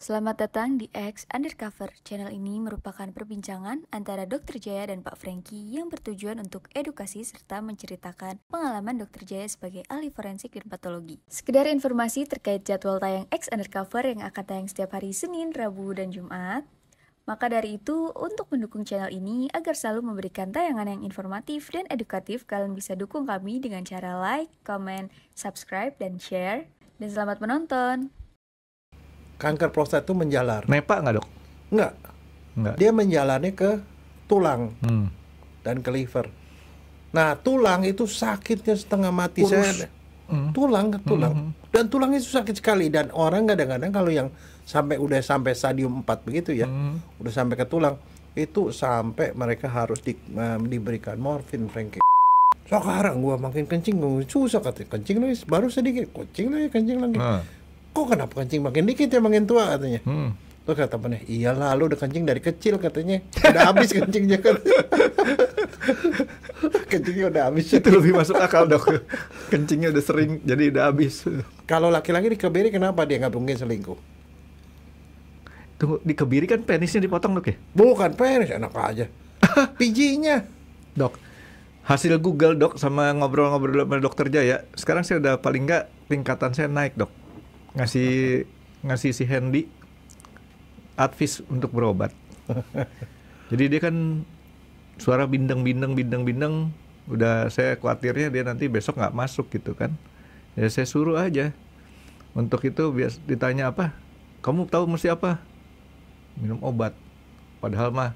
Selamat datang di X Undercover. Channel ini merupakan perbincangan antara Dr. Jaya dan Pak Franky yang bertujuan untuk edukasi serta menceritakan pengalaman Dr. Jaya sebagai ahli forensik dan patologi. Sekedar informasi terkait jadwal tayang X Undercover yang akan tayang setiap hari Senin, Rabu, dan Jumat. Maka dari itu, untuk mendukung channel ini agar selalu memberikan tayangan yang informatif dan edukatif, kalian bisa dukung kami dengan cara like, comment, subscribe, dan share. Dan selamat menonton! Kanker prostat itu menjalar. Nepa nggak dok? Enggak. Dia menjalarnya ke tulang dan ke liver. Nah, tulang itu sakitnya setengah mati. Saya tulang ke tulang. Dan tulang itu sakit sekali. Dan orang kadang-kadang kalau yang udah sampai stadium 4 begitu ya, udah sampai ke tulang, itu sampai mereka harus diberikan morfin, Franky. Sekarang gua makin kencing, gua susah katanya. Kencing lagi, baru sedikit, kencing lagi. Kok kenapa kencing makin dikit ya makin tua katanya. Terus kata temennya, iyalah lu udah kencing dari kecil katanya. Udah habis kencingnya katanya. Kencingnya udah habis. Itu lebih masuk akal dok. Kencingnya udah sering jadi udah habis. Kalau laki-laki dikebiri kenapa dia nggak mungkin selingkuh? Tunggu, dikebiri kan penisnya dipotong dok ya? Bukan penis, enak aja. Pijinya. Dok, hasil Google dok sama ngobrol-ngobrol sama dokter Jaya, sekarang saya udah paling nggak tingkatan saya naik dok. Ngasih si Hendy advice untuk berobat. Jadi dia kan suara bindeng, udah saya khawatirnya dia nanti besok nggak masuk gitu kan. Ya saya suruh aja. Untuk itu bias ditanya apa? Kamu tahu mesti apa? Minum obat. Padahal mah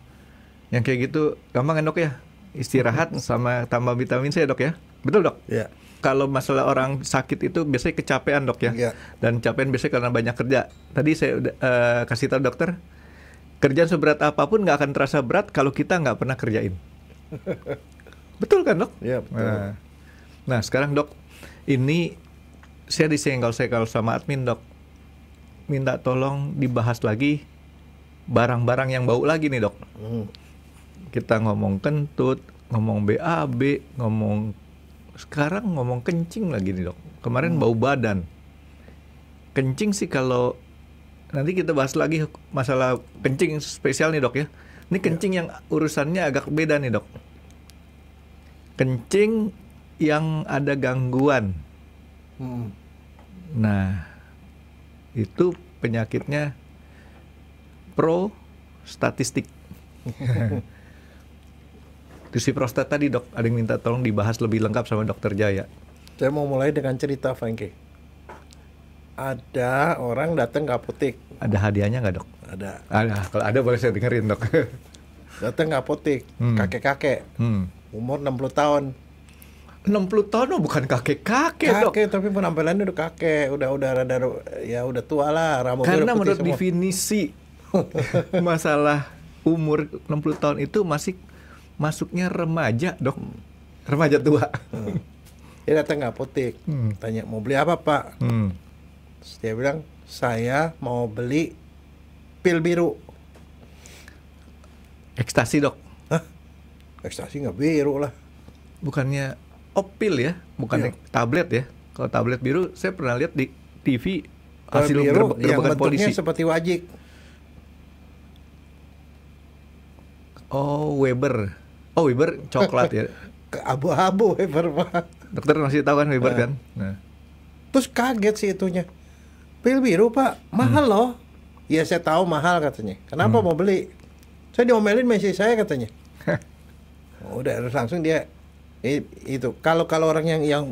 yang kayak gitu gampang kan dok ya? Istirahat sama tambah vitamin C dok ya? Betul dok? Iya. Kalau masalah orang sakit itu biasanya kecapean dok ya, dan capean biasanya karena banyak kerja. Tadi saya udah kasih tahu dokter, kerjaan seberat apapun nggak akan terasa berat kalau kita nggak pernah kerjain. Betul kan dok? Iya betul. Nah sekarang dok, ini saya disenggol-senggol sama admin dok, minta tolong dibahas lagi barang-barang yang bau lagi nih dok. Kita ngomong kentut, ngomong BAB, sekarang ngomong kencing lagi nih dok. Kemarin bau badan. Kencing sih kalau nanti kita bahas lagi masalah kencing spesial nih dok ya. Ini kencing yang urusannya agak beda nih dok. Kencing yang ada gangguan. Nah, itu penyakitnya prostatistik. Itu si prostat tadi dok, ada yang minta tolong dibahas lebih lengkap sama dokter Jaya. Saya mau mulai dengan cerita Franky. Ada orang datang ke apotek. Ada hadiahnya nggak dok? Ada. Kalau ada boleh saya dengerin dok. Datang ke apotek, kakek-kakek, umur 60 tahun. 60 tahun oh, bukan kakek-kakek dok. Kakek tapi penampilannya udah kakek, udah rada ya udah tua lah, rambutnya Karena udah putih menurut semua. definisi masalah umur 60 tahun itu masih masuknya remaja dok, remaja tua. Dia datang ke apotek, tanya mau beli apa pak? Terus dia bilang saya mau beli pil biru. Ekstasi dok. Hah? Ekstasi nggak biru lah. Bukannya pil ya, bukan tablet ya. Kalau tablet biru saya pernah lihat di TV hasil biru yang gerebekan bentuknya polisi. seperti wajik. Oh Weber coklat ya. Abu-abu Weber pak. Dokter masih tahu kan Weber kan? Nah. Terus kaget sih itunya. Pil biru pak, mahal loh. Ya saya tahu mahal katanya. Kenapa mau beli? Saya diomelin sama istri saya katanya. Udah terus langsung dia itu. Kalau orang yang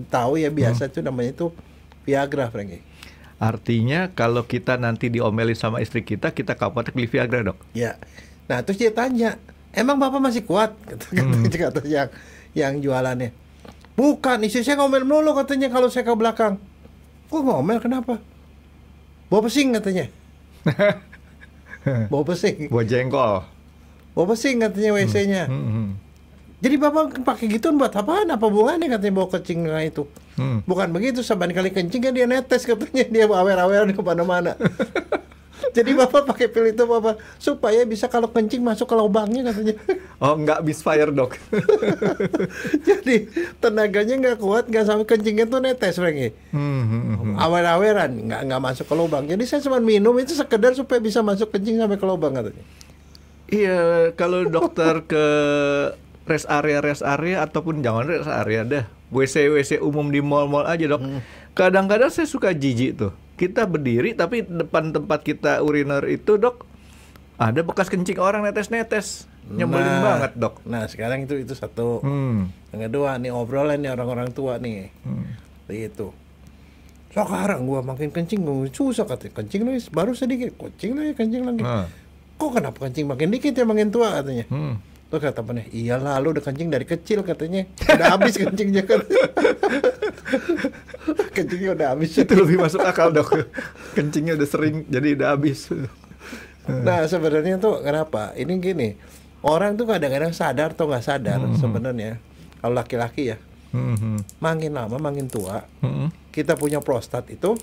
tahu ya biasa itu namanya itu Viagra, Franky. Artinya kalau kita nanti diomelin sama istri kita ke apotek beli Viagra dok? Ya. Nah terus dia tanya, emang bapak masih kuat? Kata yang jualannya. Bukan, istri saya ngomel melulu katanya kalau saya ke belakang. Kok ngomel kenapa? Bawa pesing katanya. Bawa pesing. Bawa jengkol. Bawa pesing katanya WC-nya. Jadi bapak pakai gituan buat apaan? Apa hubungannya katanya bawa kencing itu? Bukan begitu, saban kali kencing kan dia netes katanya, dia awer-aweran kemana-mana. Jadi Bapak pakai pil itu Bapak supaya bisa kalau kencing masuk ke lubangnya katanya. Oh, nggak misfire, Dok. Jadi tenaganya nggak kuat, nggak sampai kencingnya tuh netes, Franky. Awer-aweran, nggak masuk ke lubang. Jadi saya cuma minum itu sekedar supaya bisa masuk kencing sampai ke lubang katanya. Iya, kalau dokter ke rest area ataupun jangan rest area deh, WC umum di mall-mall aja, Dok. Kadang-kadang saya suka jijik tuh. Kita berdiri tapi depan tempat kita uriner itu, Dok, ada bekas kencing orang netes-netes. Nyebelin banget, Dok. Nah, sekarang itu satu. Yang kedua nih obrolan nih orang-orang tua nih. Itu. Sekarang gua makin kencing gua susah katanya. Kencing lagi baru sedikit, kencing lagi. Kok kenapa kencing makin dikit ya makin tua katanya. Tuh kata temennya, iyalah lu udah kencing dari kecil katanya. Udah habis kencingnya kan. Kencingnya udah habis. Itu lebih masuk akal, Dok. Kencingnya udah sering jadi udah habis. Nah sebenarnya tuh kenapa? Ini gini, orang tuh kadang-kadang sadar atau nggak sadar sebenarnya. Kalau laki-laki ya, makin lama makin tua, kita punya prostat itu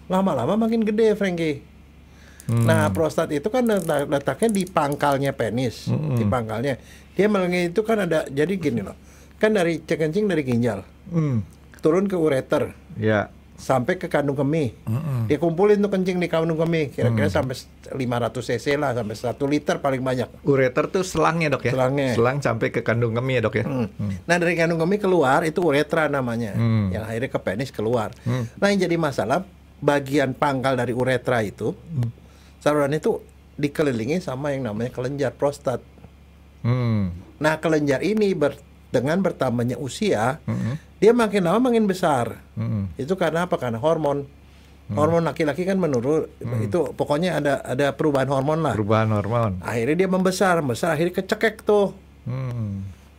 lama-lama makin gede, Franky. Nah prostat itu kan letaknya di pangkalnya penis, di pangkalnya. Dia melengit itu kan ada, jadi gini loh, kan dari kencing dari ginjal, turun ke ureter, sampai ke kandung kemih. Dia kumpulin tuh kencing di kandung kemih, kira-kira sampai 500 cc lah, sampai 1 liter paling banyak. Ureter tuh selangnya, Dok ya? Selangnya. Selang sampai ke kandung kemih ya, Dok ya? Nah dari kandung kemih keluar, itu uretra namanya, yang akhirnya ke penis keluar. Nah yang jadi masalah, bagian pangkal dari uretra itu, saluran itu dikelilingi sama yang namanya kelenjar prostat. Nah kelenjar ini dengan bertambahnya usia, dia makin lama makin besar. Itu karena apa? Karena hormon. Hormon laki-laki kan menurun. Itu pokoknya ada perubahan hormon lah. Perubahan hormon. Akhirnya dia membesar, akhirnya kecekek tuh.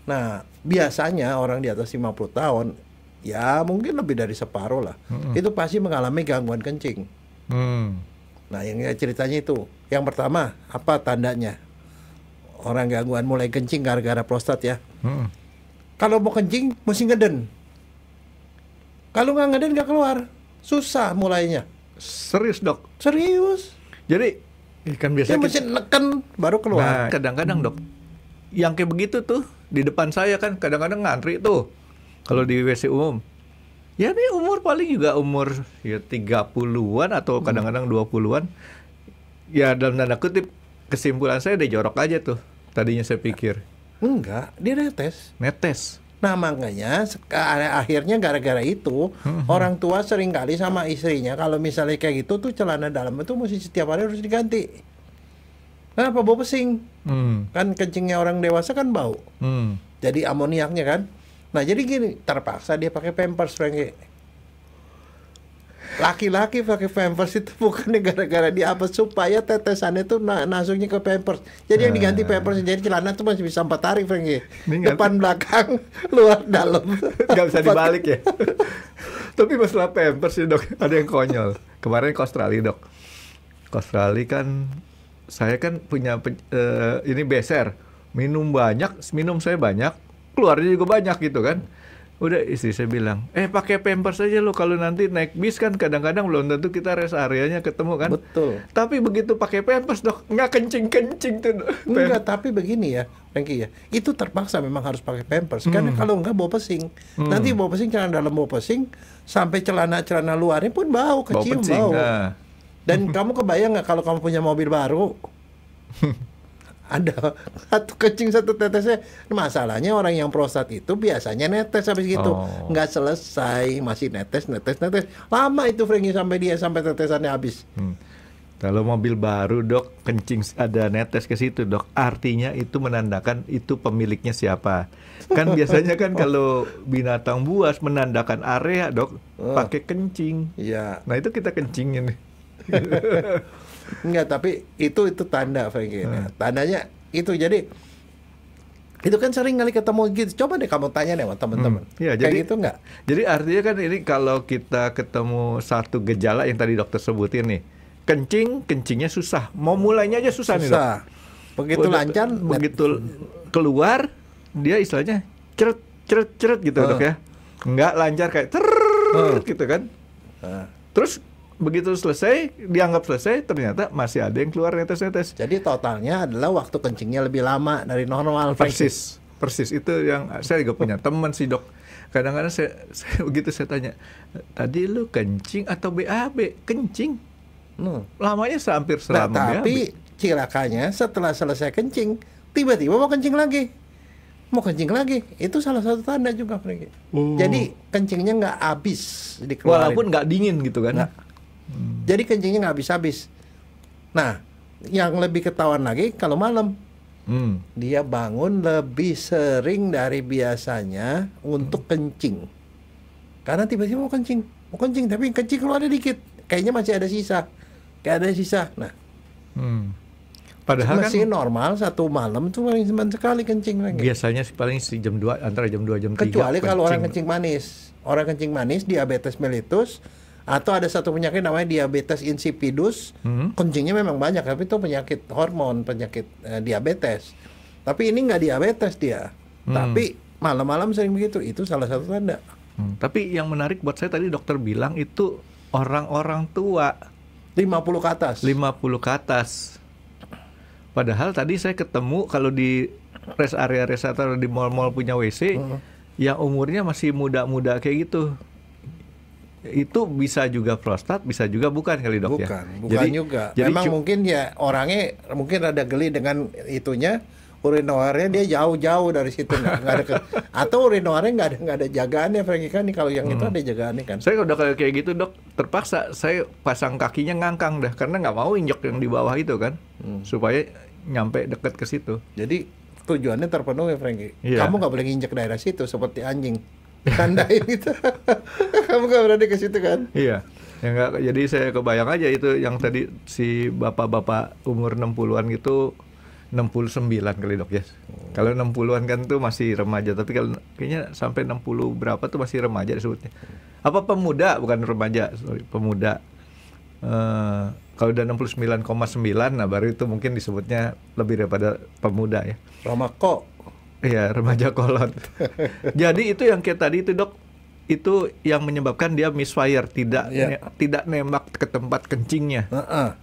Nah biasanya orang di atas 50 tahun, ya mungkin lebih dari separuh lah, itu pasti mengalami gangguan kencing. Nah yang ceritanya itu, yang pertama apa tandanya? Orang gangguan mulai kencing gara-gara prostat ya. Kalau mau kencing mesti ngeden. Kalau nggak ngeden nggak keluar, susah mulainya. Serius, Dok? Serius. Jadi kan biasanya mesti neken baru keluar. Nah, kadang-kadang, Dok, yang kayak begitu tuh di depan saya kan kadang-kadang ngantri tuh kalau di WC umum. Ya ini umur paling juga umur ya 30-an atau kadang-kadang 20-an. Ya dalam tanda kutip, kesimpulan saya udah jorok aja tuh. Tadinya saya pikir. Enggak, dia netes. Netes. Nah makanya akhirnya gara-gara itu orang tua sering kali sama istrinya kalau misalnya kayak gitu tuh celana dalam itu mesti setiap hari harus diganti. Kenapa? Bau pesing. Kan kencingnya orang dewasa kan bau. Jadi amoniaknya kan. Nah jadi gini, terpaksa dia pakai Pampers, Franky. Laki-laki pakai Pampers itu bukan gara-gara dia apa, supaya tetesannya tuh masuknya ke Pampers. Jadi yang diganti Pampers, jadi celana tuh masih bisa 4 hari, Franky. Depan belakang, luar dalam. Gak bisa dibalik ya. Tapi masalah Pampers sih, Dok, ada yang konyol. Kemarin ke Australia, Dok. Ke Australia kan saya kan punya ini beser. Minum saya banyak. Keluarnya juga banyak gitu kan. Udah istri saya bilang, pakai Pampers aja lo, kalau nanti naik bis kan kadang-kadang belum tentu kita rest areanya ketemu kan. Betul. Tapi begitu pakai Pampers, Dok, nggak kencing-kencing tuh. Enggak, tapi begini ya, Franky ya, itu terpaksa memang harus pakai Pampers. Karena kalau enggak bau pesing. Nanti bau pesing, celana dalam bau pesing, sampai celana luarnya pun bau, kecium bau. Nah. Dan kamu kebayang nggak kalau kamu punya mobil baru? Ada satu kencing satu tetesnya. Masalahnya orang yang prostat itu biasanya netes habis gitu, nggak selesai masih netes. Lama itu Franky sampai tetesannya habis. Kalau mobil baru, Dok, kencing ada netes ke situ, Dok, artinya itu menandakan itu pemiliknya siapa. Kan biasanya kan kalau binatang buas menandakan area, Dok, pakai kencing. Iya. Nah itu kita kencingin. Enggak, tapi itu tanda, Franky. Tandanya itu, jadi itu kan sering kali ketemu gitu. Coba deh kamu tanya deh sama teman-teman. Ya, kayak jadi, gitu enggak? Jadi artinya kan ini kalau kita ketemu satu gejala yang tadi dokter sebutin nih, kencingnya susah. Mau mulainya aja susah. Nih, Dok. Begitu lancar, begitu keluar dia istilahnya ceret gitu, Dok ya. Enggak lancar kayak gitu kan. Terus begitu selesai, dianggap selesai, ternyata masih ada yang keluar netes-netes. Jadi totalnya adalah waktu kencingnya lebih lama dari normal. Persis itu yang saya juga punya teman sih dok. Kadang-kadang saya begitu saya tanya, tadi lu kencing atau BAB? Kencing. Lamanya hampir selama BAB. Tapi cilakanya setelah selesai kencing, tiba-tiba mau kencing lagi. Itu salah satu tanda juga, Franky. Jadi kencingnya nggak habis dikeluarin. Walaupun nggak dingin gitu kan? Jadi kencingnya nggak habis. Nah, yang lebih ketahuan lagi kalau malam. Dia bangun lebih sering dari biasanya untuk kencing. Karena tiba-tiba mau kencing, tapi kencing keluarnya dikit. Kayaknya masih ada sisa. Nah, padahal masih kan normal satu malam tuh paling sekali kencing lagi. Biasanya sih paling jam 2, antara jam 2 jam 3. Kecuali kalau orang kencing manis, diabetes mellitus, atau ada satu penyakit namanya diabetes insipidus. Kencingnya memang banyak, tapi itu penyakit hormon, penyakit diabetes. Tapi ini nggak diabetes dia, tapi malam-malam sering begitu. Itu salah satu tanda. Tapi yang menarik buat saya tadi dokter bilang itu orang-orang tua 50 ke atas. Padahal tadi saya ketemu kalau di rest area atau di mall-mall punya WC yang umurnya masih muda-muda kayak gitu. Itu bisa juga prostat, bisa juga bukan kali dok ya? Bukan juga. Memang mungkin ya orangnya mungkin ada geli dengan itunya, urinoirnya dia jauh-jauh dari situ, nggak ada atau urinoirnya nggak ada jagaannya, Franky kan nih kalau yang itu ada jagaannya kan. Saya udah kayak gitu dok, terpaksa saya pasang kakinya ngangkang dah karena nggak mau injek yang di bawah itu kan, supaya nyampe deket ke situ. Jadi tujuannya terpenuhi, Franky. Iya. Kamu nggak boleh nginjek daerah situ seperti anjing. Tandain gitu. Kamu gak berani ke situ kan? Iya. Ya enggak, jadi saya kebayang aja itu yang tadi si bapak-bapak umur 60-an gitu, 69 kali dok ya. Kalau 60-an kan tuh masih remaja, tapi kalau kayaknya sampai 60 berapa tuh masih remaja disebutnya. Apa pemuda, bukan remaja, sorry, pemuda. Kalau udah 69,9, nah baru itu mungkin disebutnya lebih daripada pemuda ya. Romako. Iya, remaja kolot. Jadi itu yang kayak tadi itu dok, itu yang menyebabkan dia misfire, tidak nembak ke tempat kencingnya.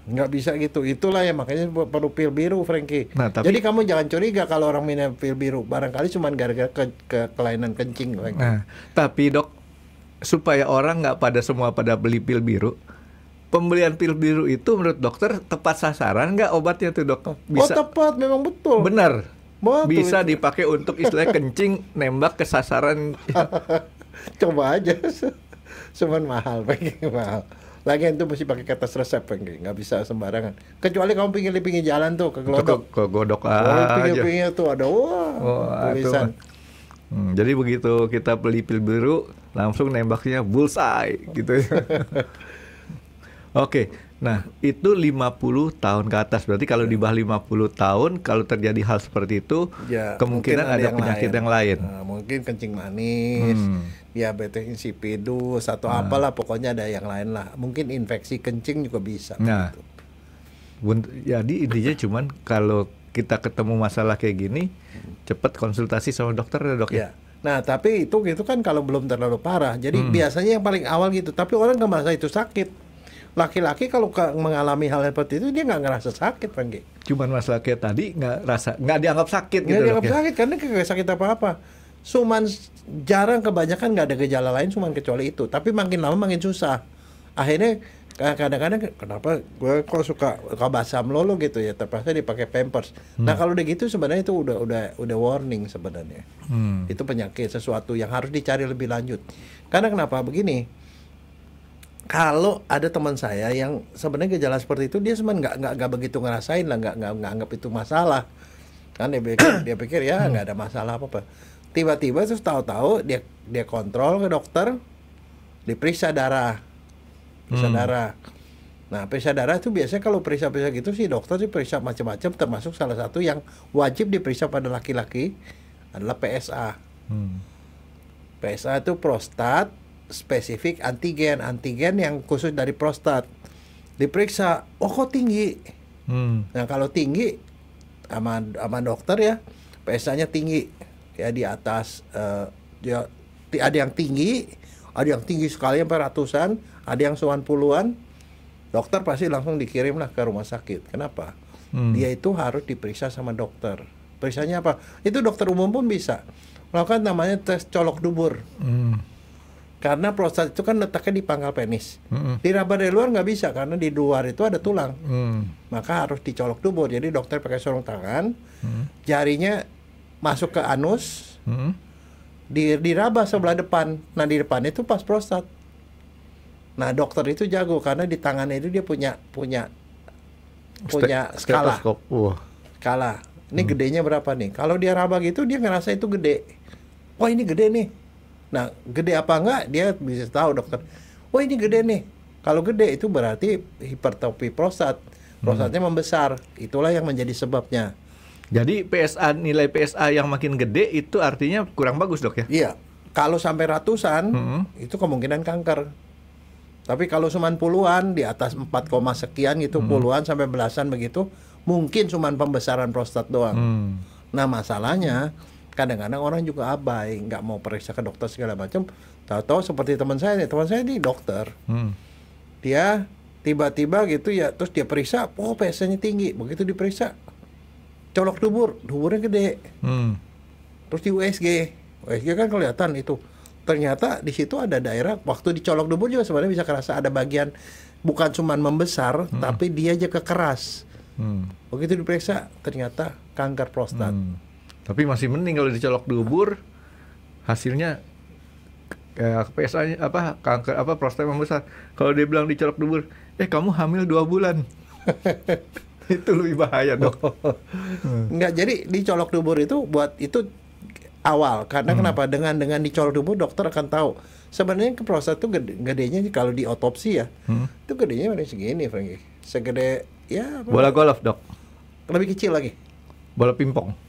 Nggak bisa gitu. Itulah ya makanya perlu pil biru, Franky. Nah, jadi kamu jangan curiga kalau orang minum pil biru, barangkali cuma gara-gara kelainan kencing, Franky. Nah, tapi dok, supaya orang nggak semua pada beli pil biru, pembelian pil biru itu menurut dokter tepat sasaran nggak obatnya tuh dok? Bisa. Oh tepat, memang betul. Benar. Bisa itu dipakai untuk istilah kencing nembak ke sasaran. Coba aja. Cuman mahal, mahal. Lagian itu mesti pakai kertas resep, nggak bisa sembarangan. Kecuali kamu pinggir jalan tuh ke Glodok. Ke Glodok aja. Pinggir-pinggir tuh ada tulisan. Jadi begitu kita beli pil biru, langsung nembaknya bullseye gitu ya. Oke. Nah, itu 50 tahun ke atas. Berarti kalau di bawah 50 tahun, kalau terjadi hal seperti itu, ya, kemungkinan ada penyakit yang lain. Nah, mungkin kencing manis, diabetes insipidus, atau apalah, pokoknya ada yang lain lah. Mungkin infeksi kencing juga bisa. Nah, jadi intinya cuman kalau kita ketemu masalah kayak gini, cepat konsultasi sama dokter ya dok ya. Nah, tapi itu kan kalau belum terlalu parah. Jadi biasanya yang paling awal gitu. Tapi orang nggak merasa itu sakit. Laki-laki kalau mengalami hal seperti itu dia nggak ngerasa sakit, Franky. Cuman masalah kayak tadi nggak dianggap sakit gitu. Nggak dianggap sakit karena nggak sakit apa-apa. Cuman jarang, kebanyakan nggak ada gejala lain cuman kecuali itu. Tapi makin lama makin susah. Akhirnya kadang-kadang kenapa gue kok suka basah melulu gitu ya, terpaksa dipakai Pampers. Nah kalau udah gitu sebenarnya itu udah warning sebenarnya. Itu penyakit, sesuatu yang harus dicari lebih lanjut. Karena kenapa begini? Kalau ada teman saya yang sebenarnya gejala seperti itu, dia sebenarnya nggak begitu ngerasain lah, nggak anggap itu masalah, kan dia pikir ya nggak ada masalah apa. Tiba-tiba terus tahu-tahu dia kontrol ke dokter, diperiksa darah. Nah periksa darah itu biasanya kalau periksa gitu sih dokter sih periksa macam-macam, termasuk salah satu yang wajib diperiksa pada laki-laki adalah PSA. PSA itu prostat spesifik antigen yang khusus dari prostat. Diperiksa, oh kok tinggi. Nah kalau tinggi sama dokter ya, PSA-nya tinggi ya, di atas ada yang tinggi sekali sampai ratusan, ada yang 90-an, dokter pasti langsung dikirim lah ke rumah sakit. Kenapa? Dia itu harus diperiksa sama dokter. Periksanya apa? Itu dokter umum pun bisa melakukan namanya tes colok dubur. Karena prostat itu kan letaknya di pangkal penis. Diraba dari luar nggak bisa karena di luar itu ada tulang. Maka harus dicolok dubur. Jadi dokter pakai sarung tangan, jarinya masuk ke anus, diraba sebelah depan. Nah di depan itu pas prostat. Nah dokter itu jago karena di tangannya itu dia punya skala. Skala. Ini gedenya berapa nih? Kalau dia raba gitu dia ngerasa itu gede. Wah ini gede nih. Nah, gede apa enggak dia bisa tahu dokter. Oh ini gede nih. Kalau gede itu berarti hipertrofi prostat. Prostatnya membesar. Itulah yang menjadi sebabnya. Jadi nilai PSA yang makin gede itu artinya kurang bagus dok ya? Iya. Kalau sampai ratusan itu kemungkinan kanker. Tapi kalau cuma puluhan di atas 4, sekian gitu, puluhan sampai belasan begitu, mungkin cuma pembesaran prostat doang. Nah masalahnya kadang-kadang orang juga abai, nggak mau periksa ke dokter segala macam. Tahu-tahu seperti teman saya nih dokter. Dia tiba-tiba gitu ya, terus dia periksa, oh PSA-nya tinggi. Begitu diperiksa, colok duburnya gede. Terus di USG kan kelihatan itu. Ternyata di situ ada daerah, waktu dicolok dubur juga sebenarnya bisa kerasa ada bagian bukan cuma membesar, tapi dia aja kekeras. Begitu diperiksa, ternyata kanker prostat. Tapi masih mending kalau dicolok dubur hasilnya PSA-nya kanker prostat membesar. Kalau dia bilang dicolok dubur, kamu hamil 2 bulan. Itu lebih bahaya dok. Enggak, jadi dicolok dubur itu buat itu awal. Karena kenapa? Dengan dicolok dubur dokter akan tahu sebenarnya ke prostat itu gedenya kalau di otopsi ya. Itu gedenya udah segini, Franky. Segede ya bola golf dok. Lebih kecil lagi. Bola pingpong.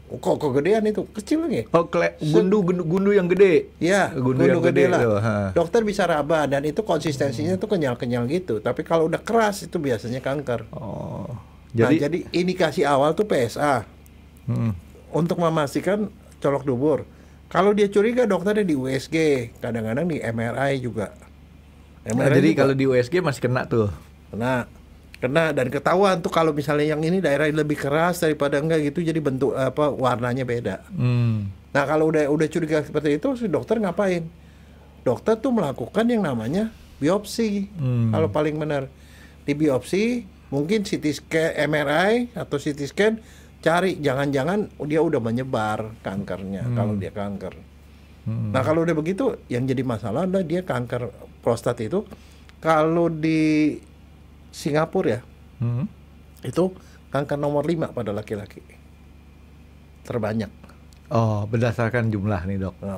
Kok gedean itu, kecil lagi. Oh, gundu yang gede. Ya, gundu yang gede lah. Itu, dokter bisa raba dan itu konsistensinya tuh kenyal-kenyal gitu. Tapi kalau udah keras itu biasanya kanker. Oh. Jadi indikasi awal tuh PSA. Untuk memastikan colok dubur. Kalau dia curiga dokternya di USG, kadang-kadang di MRI juga. Jadi kalau di USG masih kena tuh. Kena dan ketahuan tuh kalau misalnya yang ini daerah lebih keras daripada enggak gitu, jadi bentuk warnanya beda. Nah kalau udah curiga seperti itu, si dokter ngapain? Dokter tuh melakukan yang namanya biopsi. Kalau paling benar di biopsi, mungkin CT scan, MRI atau CT scan, cari jangan-jangan dia udah menyebar kankernya. Kalau dia kanker. Nah kalau udah begitu, yang jadi masalah adalah dia kanker prostat itu. Kalau di Singapura ya, itu kanker nomor 5 pada laki-laki terbanyak. Oh, berdasarkan jumlah nih dok. Nah,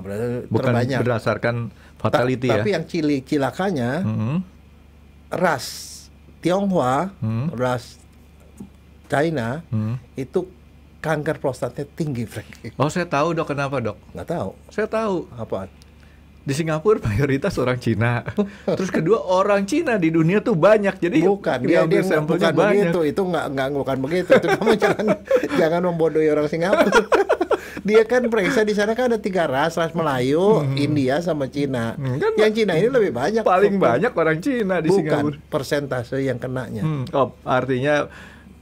bukan terbanyak. Berdasarkan fatality ya. Tapi yang cilakanya ras Tionghoa, ras China itu kanker prostatnya tinggi, Frank. Oh, saya tahu dok, kenapa dok? Nggak tahu. Saya tahu. Apaan? Di Singapura mayoritas orang Cina. Terus kedua orang Cina di dunia tuh banyak. Jadi bukan dia bukan banyak. Begitu. Itu nggak bukan begitu. Itu kamu jangan membodohi orang Singapura. Dia kan periksa di sana kan ada 3 ras Melayu, India sama Cina. Yang Cina ini lebih banyak. Paling banyak orang Cina di Singapura. Bukan persentase yang kenanya. Oh, artinya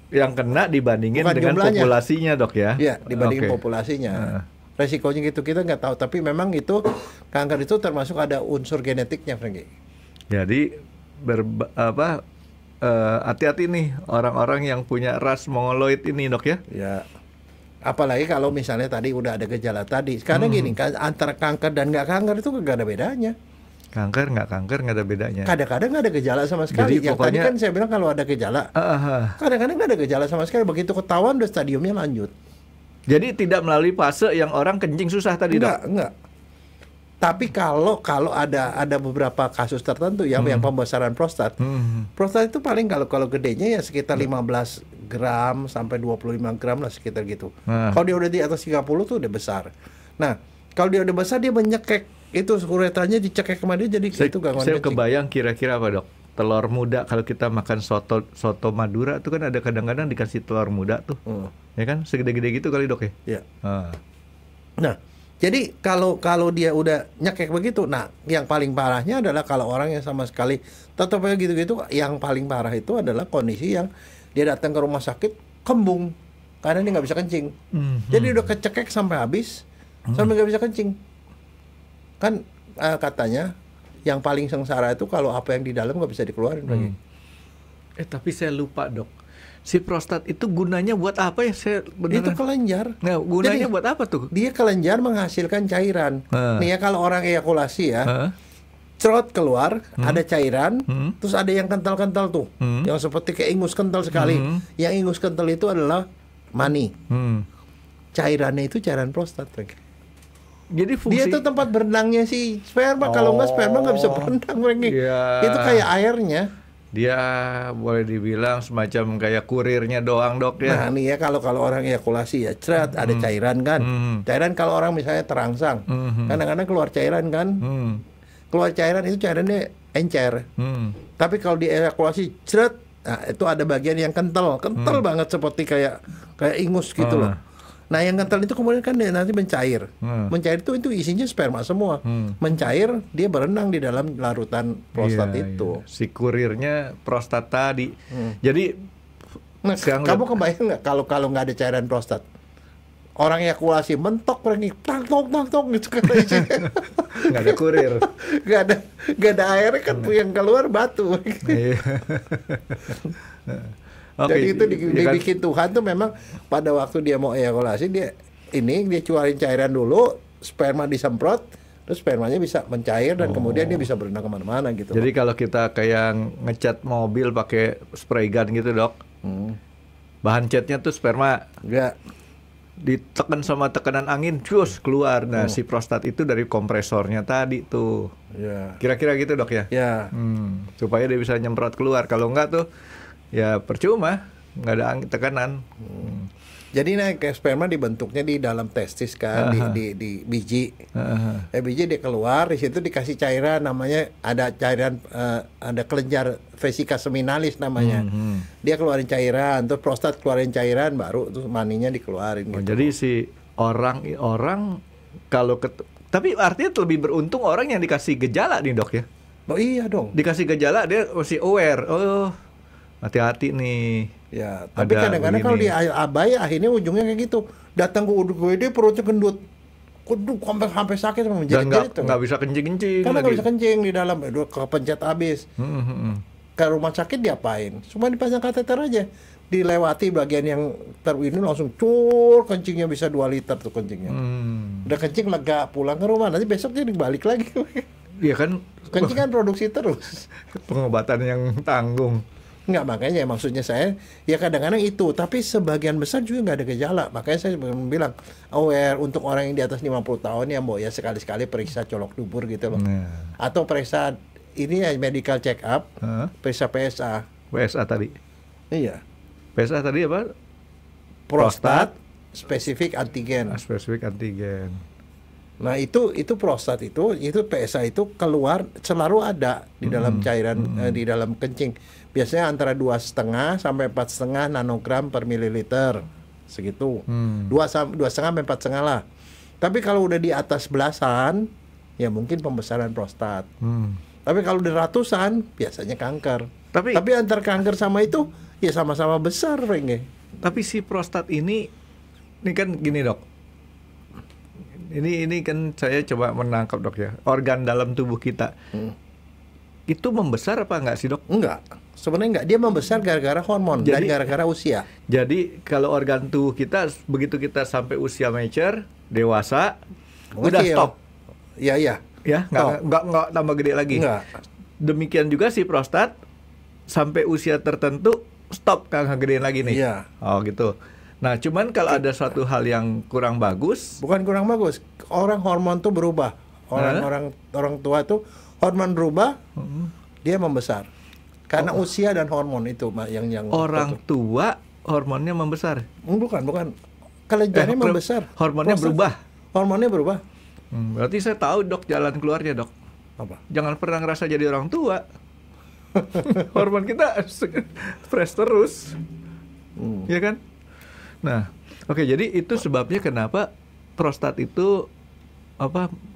yang kena dibandingin bukan dengan jumlahnya. Populasinya dok ya? Iya, dibandingin populasinya. Resikonya gitu kita nggak tahu, tapi memang itu kanker itu termasuk ada unsur genetiknya, Franky. Jadi hati-hati nih orang-orang yang punya ras mongoloid ini dok ya. Ya. Apalagi kalau misalnya tadi udah ada gejala tadi. Karena gini, antara kanker dan nggak kanker itu nggak ada bedanya. Kanker nggak ada bedanya. Kadang-kadang nggak ada gejala sama sekali. Jadi yang pokoknya, tadi kan saya bilang kalau ada gejala, kadang-kadang nggak ada gejala sama sekali. Begitu ketahuan udah stadiumnya lanjut. Jadi tidak melalui fase yang orang kencing susah tadi dok? Enggak. Tapi kalau ada beberapa kasus tertentu yang pembesaran prostat. Prostat itu paling kalau gedenya ya sekitar 15 gram sampai 25 gram lah sekitar gitu. Kalau dia udah di atas 30 tuh udah besar. Nah, kalau dia udah besar dia menyekek. Itu uretranya dicekek kemana jadi itu gangguan kencing. Saya kebayang kira-kira apa dok? Telur muda, kalau kita makan soto Madura tuh kan ada kadang-kadang dikasih telur muda tuh. Ya kan segede-gede gitu kali dok ya? Iya. Nah Jadi kalau dia udah nyekek begitu, nah yang paling parahnya adalah kalau orang yang sama sekali tetap kayak gitu-gitu, yang paling parah itu adalah kondisi yang dia datang ke rumah sakit kembung karena dia nggak bisa kencing. Jadi udah kecekek sampai habis, sampai nggak bisa kencing. Kan katanya yang paling sengsara itu kalau apa yang di dalam nggak bisa dikeluarin lagi. Tapi saya lupa, Dok. Si prostat itu gunanya buat apa ya? Itu kelenjar. Nah, gunanya Jadi, buat apa tuh? Dia kelenjar menghasilkan cairan. Nih ya kalau orang ejakulasi ya, cerot keluar, ada cairan, terus ada yang kental-kental tuh, yang seperti kayak ingus kental sekali. Yang ingus kental itu adalah mani. Cairannya itu cairan prostat. Jadi fungsi... Dia tuh tempat berenangnya si sperma. Kalau nggak sperma nggak bisa berenang. Itu kayak airnya. Dia boleh dibilang semacam kayak kurirnya doang, Dok ya. Nah nih ya kalau orang ejakulasi ya ceret ada cairan kan. Cairan kalau orang misalnya terangsang, kadang-kadang keluar cairan kan. Keluar cairan itu cairannya encer. Tapi kalau di ejakulasi ceret, nah itu ada bagian yang kental banget seperti kayak ingus gitu loh. Nah yang kental itu kemudian kan dia nanti mencair. Mencair itu isinya sperma semua. Mencair, dia berenang di dalam larutan prostat itu. Si kurirnya prostat tadi. Jadi kamu kebayang nggak kalau nggak ada cairan prostat? Orang ejakulasi mentok tok gitu kan isinya. Nggak ada kurir. Nggak ada airnya kan yang keluar batu. Jadi itu dibikin Tuhan tuh memang pada waktu dia mau ejakulasi dia keluarin cairan dulu, sperma disemprot, terus spermanya bisa mencair dan kemudian dia bisa berenang kemana-mana gitu. Jadi kalau kita kayak ngecat mobil pakai spray gun gitu, Dok, bahan catnya tuh sperma, enggak ditekan sama tekanan angin, cus keluar. Nah si prostat itu dari kompresornya tadi tuh. Kira-kira gitu, Dok ya? Ya. Supaya dia bisa nyemprot keluar. Kalau enggak tuh ya percuma, nggak ada tekanan. Jadi kayak sperma dibentuknya di dalam testis kan, di biji. Biji dia keluar, di situ dikasih cairan namanya ada cairan ada kelenjar vesika seminalis namanya. Dia keluarin cairan, terus prostat keluarin cairan, baru terus maninya dikeluarin gitu. Jadi si orang kalau tapi artinya lebih beruntung orang yang dikasih gejala nih, Dok ya. Oh iya dong. Dikasih gejala dia masih aware. Oh, hati-hati nih. Ya, tapi kadang-kadang kalau dia abai akhirnya ujungnya kayak gitu. Datang ke UGD perutnya gendut. Kuduk sampai sakit sama menjerit-jerit. Nggak bisa kencing-kencing. Karena nggak bisa kencing di dalam, kepencet habis. Ke rumah sakit diapain? Cuma dipasang kateter aja. Dilewati bagian yang ini langsung kencingnya bisa 2 liter tuh kencingnya. Udah kencing lega, pulang ke rumah, nanti besok dia balik lagi. Iya kan? Kencing kan produksi terus. Pengobatan yang tanggung. Enggak, makanya maksudnya saya ya kadang-kadang itu, tapi sebagian besar juga nggak ada gejala. Makanya saya bilang aware untuk orang yang di atas 50 tahun ya Mbok ya sekali-sekali periksa colok dubur gitu loh. Atau periksa ini ya medical check up, periksa PSA. PSA tadi. Iya. PSA tadi apa? Prostat spesifik antigen. Spesifik antigen. Nah itu prostat itu PSA itu keluar selalu ada di dalam cairan di dalam kencing. Biasanya antara 2,5 sampai 4,5 nanogram per mililiter segitu. 2,5 sampai 4,5 lah. Tapi kalau udah di atas belasan ya mungkin pembesaran prostat. Tapi kalau udah ratusan biasanya kanker. Tapi antar kanker sama itu ya sama-sama besar, Reng. Tapi si prostat ini kan gini, Dok. Ini kan saya coba menangkap, Dok ya. Organ dalam tubuh kita. Itu membesar apa enggak sih, Dok? Enggak. Sebenarnya enggak. Dia membesar gara-gara hormon dan gara-gara usia. Jadi kalau organ tubuh kita begitu kita sampai usia mature, dewasa, udah stop. Iya. Ya, enggak tambah gede lagi. Enggak. Demikian juga si prostat sampai usia tertentu stop, kagak gedein lagi nih. Iya. Oh gitu. Nah, cuman kalau ada suatu hal yang kurang bagus, bukan kurang bagus, orang hormon tuh berubah. Orang tua tuh hormon berubah, dia membesar. Karena usia dan hormon itu yang orang tua hormonnya membesar. Bukan. Kelenjarnya membesar. Hormonnya berubah. Hormonnya berubah. Berarti saya tahu, Dok, jalan keluarnya, Dok. Apa? Jangan pernah ngerasa jadi orang tua. Hormon kita fresh terus. Ya kan? Nah, oke, jadi itu sebabnya kenapa prostat itu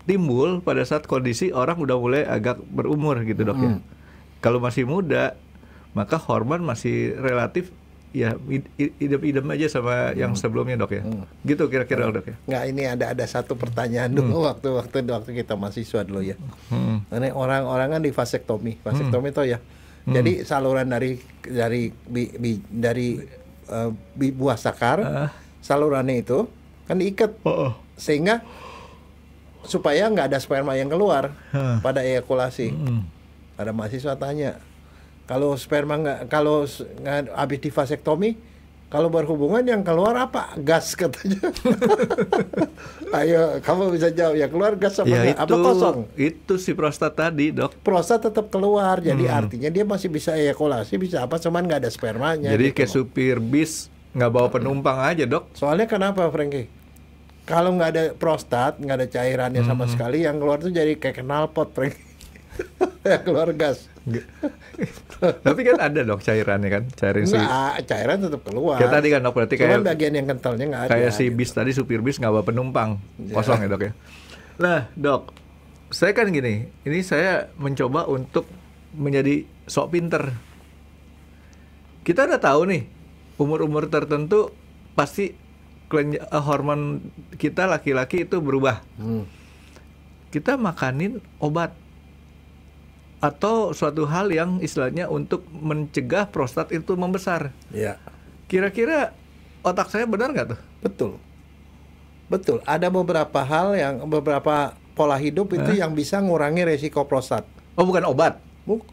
timbul pada saat kondisi orang udah mulai agak berumur gitu dok ya. Kalau masih muda, maka hormon masih relatif ya idem-idem aja sama yang sebelumnya dok ya. Gitu kira-kira dok ya. Nggak, ini ada satu pertanyaan dulu waktu kita mahasiswa dulu ya. Ini orang-orang kan di vasektomi itu ya. Jadi saluran dari buah sakar, salurannya itu kan diikat sehingga supaya nggak ada sperma yang keluar pada ejakulasi. Ada mahasiswa tanya, kalau sperma kalau habis di vasektomi, kalau berhubungan yang keluar apa? Gas katanya. Ayo, kamu bisa jawab ya, keluar gas apa ya apa kosong? Itu si prostat tadi dok. Prostat tetap keluar, jadi artinya dia masih bisa ejakulasi, bisa apa, cuman nggak ada spermanya. Jadi gitu, kayak supir bis nggak bawa penumpang aja dok. Soalnya kenapa, Frankie? Kalau nggak ada prostat, nggak ada cairannya sama sekali, yang keluar tuh jadi kayak knalpot, Frankie. Ya keluar gas. Tapi kan ada dok cairannya kan, cairan tetap keluar. Kayak tadi kan dok, berarti cuman kayak bagian yang kentalnya nggak ada. Kayak si bis tadi, supir bis nggak bawa penumpang, kosong ya dok ya. Nah dok, saya kan gini, ini saya mencoba untuk menjadi sok pinter. Kita udah tahu nih, umur-umur tertentu pasti hormon kita laki-laki itu berubah. Kita makanin obat atau suatu hal yang istilahnya untuk mencegah prostat itu membesar. Ya. Kira-kira otak saya benar nggak tuh? Betul. Ada beberapa beberapa pola hidup itu yang bisa ngurangi resiko prostat. Oh, bukan obat?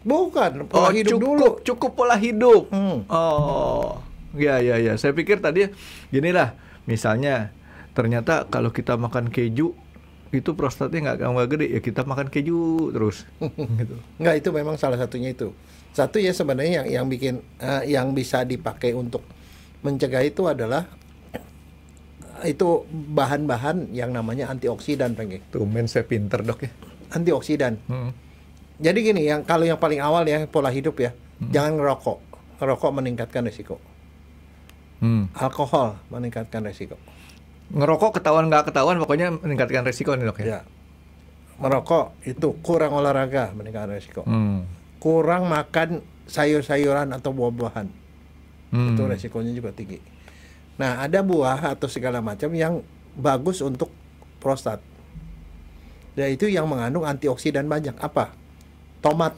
Bukan, pola hidup dulu. Cukup pola hidup. Oh, ya. Saya pikir tadi ginilah, misalnya ternyata kalau kita makan keju itu prostatnya nggak gede, ya kita makan keju terus. Gitu. Nggak, itu memang salah satunya itu. Satu ya sebenarnya yang bikin yang bisa dipakai untuk mencegah itu adalah itu bahan-bahan yang namanya antioksidan, Frankie. Tumben saya pinter dok ya. Antioksidan. Jadi gini, yang paling awal ya pola hidup ya, jangan ngerokok. Ngerokok meningkatkan risiko. Alkohol meningkatkan risiko. Ngerokok ketahuan nggak ketahuan, pokoknya meningkatkan risiko nih dok ya. Merokok itu kurang olahraga meningkatkan risiko. Kurang makan sayur-sayuran atau buah-buahan, itu resikonya juga tinggi. Nah, ada buah atau segala macam yang bagus untuk prostat. Yaitu yang mengandung antioksidan banyak. Apa? Tomat.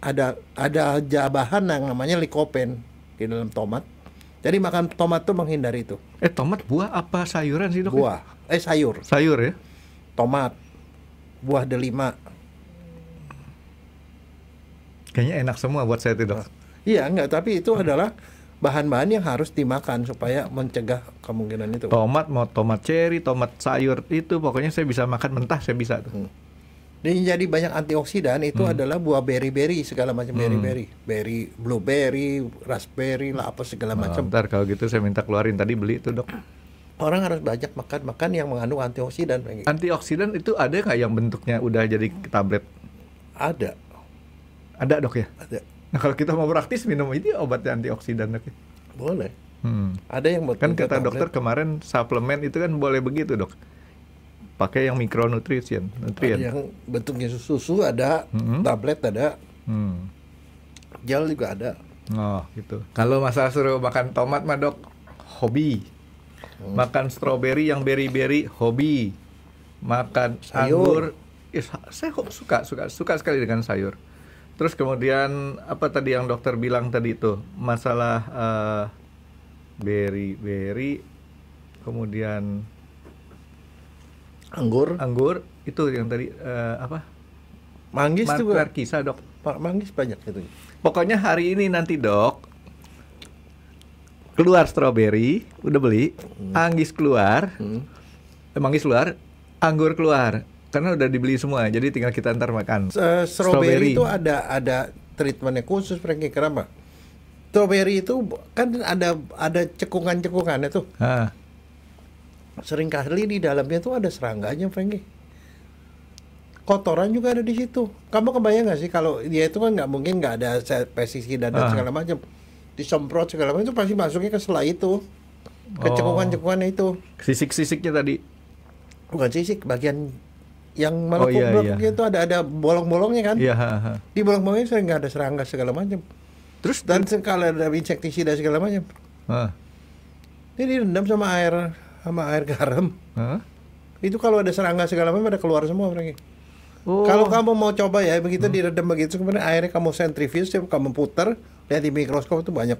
Ada bahan yang namanya lycopene di dalam tomat. Jadi makan tomat tuh menghindari itu. Tomat buah apa sayuran sih dok? Buah. Sayur. Sayur ya? Tomat. Buah delima. Kayaknya enak semua buat saya tuh dok. Iya, enggak, tapi itu adalah bahan-bahan yang harus dimakan supaya mencegah kemungkinan itu. Tomat, mau tomat cherry, tomat sayur itu pokoknya saya bisa makan mentah, saya bisa tuh. Dan jadi banyak antioksidan itu adalah buah berry segala macam berry, blueberry, raspberry lah apa segala macam. Ntar kalau gitu saya minta keluarin tadi beli itu dok. Orang harus banyak makan yang mengandung antioksidan. Antioksidan itu ada nggak yang bentuknya udah jadi tablet? Ada dok ya? Ada. Nah kalau kita mau praktis minum ini obatnya antioksidan dok ya? Boleh. Ada yang kan kata dokter kemarin suplemen itu kan boleh begitu dok. Pakai yang mikronutrien, Ada yang bentuknya susu ada, tablet ada, gel juga ada. Oh gitu. Kalau masalah suruh makan tomat mah dok, hobi. Makan stroberi yang berry hobi. Makan sayur. Saya suka sekali dengan sayur. Terus kemudian apa tadi yang dokter bilang tadi itu masalah berry, kemudian anggur itu yang tadi apa? Manggis juga. Kisah dok. Manggis banyak itu. Pokoknya hari ini nanti dok keluar stroberi, udah beli, manggis keluar, anggur keluar, karena udah dibeli semua, jadi tinggal kita ntar makan. Stroberi itu ada treatmentnya khusus, Frankie. Kenapa? Stroberi itu kan ada cekungan-cekungannya tuh. Seringkali di dalamnya tuh ada serangganya, Frankie. Kotoran juga ada di situ. Kamu kebayang nggak sih kalau dia itu kan nggak mungkin nggak ada pestisida dan segala macam, disemprot segala macam, itu pasti masuknya ke sela itu, ke cekungan-cekungannya itu. Sisik-sisiknya tadi. Bukan sisik, bagian yang melepuh-melepuhnya itu ada bolong-bolongnya kan? Iya. Di bolong-bolongnya sering nggak ada serangga segala macam. Terus dan kalau ada insektisida segala macam. Ini direndam sama air garam. Itu kalau ada serangga segala macam ada keluar semua Franky. Kalau kamu mau coba ya begitu direndam begitu, kemudian airnya kamu sentrifuge, kamu putar, lihat di mikroskop itu banyak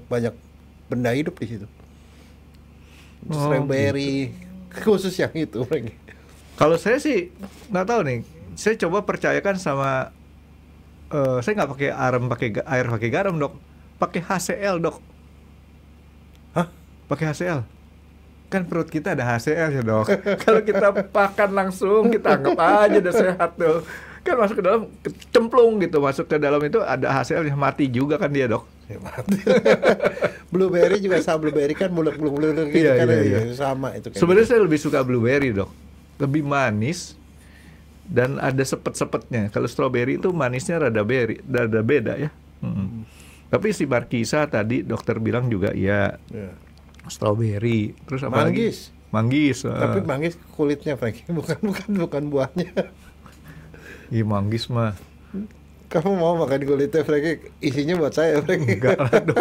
benda hidup di situ. Strawberry khusus yang itu Franky. Kalau saya sih nggak tahu nih, saya coba percayakan sama saya nggak pakai air pakai garam dok, pakai HCl dok. Hah? Pakai HCl? Kan perut kita ada HCl ya dok. Kalau kita makan langsung kita anggap aja udah sehat tuh. Kan masuk ke dalam cemplung gitu, masuk ke dalam itu ada HCl yang mati juga kan dia dok. Ya, mati. Blueberry juga sama, blueberry kan buluk-buluk gitu kan sama itu. Sebenarnya saya lebih suka blueberry dok, lebih manis dan ada sepet-sepetnya. Kalau strawberry itu manisnya rada beda ya. Tapi si Markisa tadi dokter bilang juga ya. Strawberry, terus apa manggis. Lagi? Manggis. Tapi manggis kulitnya Franky, bukan buahnya. Iya manggis mah. Kamu mau makan kulitnya Franky? Isinya buat saya Franky. Enggak lah dok.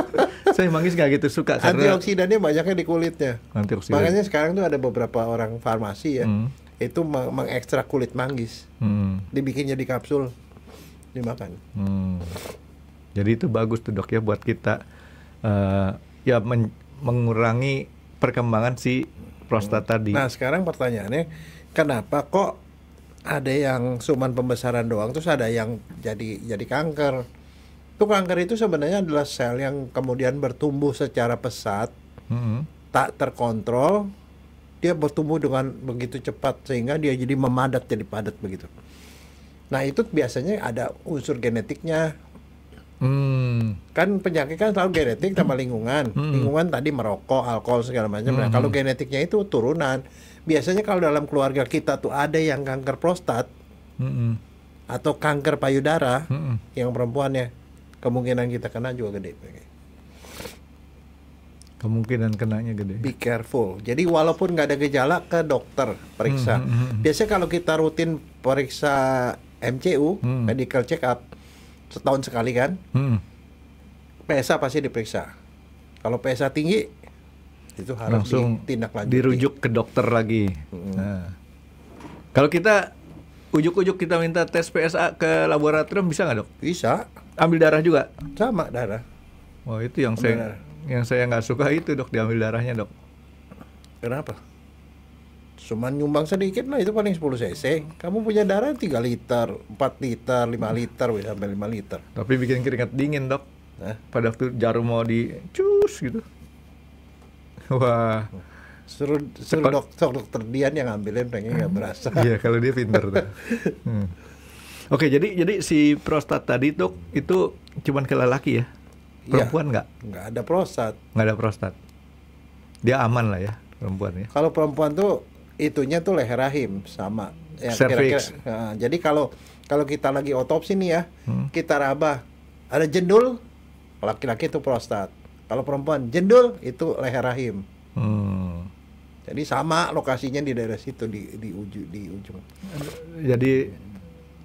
Saya manggis nggak gitu suka karena antioksidannya banyaknya di kulitnya. Antioksidan. Makanya sekarang tuh ada beberapa orang farmasi ya, itu mengekstrak kulit manggis, dibikin jadi kapsul, dimakan. Jadi itu bagus tuh dok ya buat kita ya mengurangi perkembangan si prostat tadi. Nah sekarang pertanyaannya, kenapa kok ada yang cuman pembesaran doang, terus ada yang jadi kanker? Tuh kanker itu sebenarnya adalah sel yang kemudian bertumbuh secara pesat, tak terkontrol, dia bertumbuh dengan begitu cepat sehingga dia jadi memadat, jadi padat begitu. Nah itu biasanya ada unsur genetiknya. Kan penyakit kan selalu genetik sama lingkungan. Lingkungan tadi merokok, alkohol segala macam. Nah kalau genetiknya itu turunan. Biasanya kalau dalam keluarga kita tuh ada yang kanker prostat atau kanker payudara, yang perempuannya, kemungkinan kita kena juga gede. Kemungkinan kenanya gede. Be careful. Jadi walaupun nggak ada gejala, ke dokter periksa. Biasanya kalau kita rutin periksa MCU, medical check up, setahun sekali kan, PSA pasti diperiksa. Kalau PSA tinggi, itu harus langsung ditindaklanjuti, dirujuk ke dokter lagi. Nah, kalau kita ujuk-ujuk kita minta tes PSA ke laboratorium bisa nggak dok? Bisa. Ambil darah juga? Sama darah. Oh itu yang saya nggak suka itu dok, diambil darahnya dok. Kenapa? Cuman nyumbang sedikit lah, itu paling 10 cc. Kamu punya darah 3 liter, 4 liter, 5 liter, sampai 5 liter. Tapi bikin keringat dingin dok. Pada waktu jarum mau dicus gitu. Wah. Suruh dokter Dian yang ngambilin, pengen nggak berasa. Iya kalau dia pinter tuh. Oke jadi si prostat tadi dok itu cuman ke lelaki ya? Perempuan nggak? Nggak ada prostat. Nggak ada prostat. Dia aman lah ya perempuan ya. Kalau perempuan tuh itunya tuh leher rahim sama ya, cervix. Jadi kalau kita lagi otopsi nih ya, kita raba ada jendul, laki-laki itu prostat. Kalau perempuan jendul itu leher rahim. Jadi sama lokasinya di daerah situ di ujung. Jadi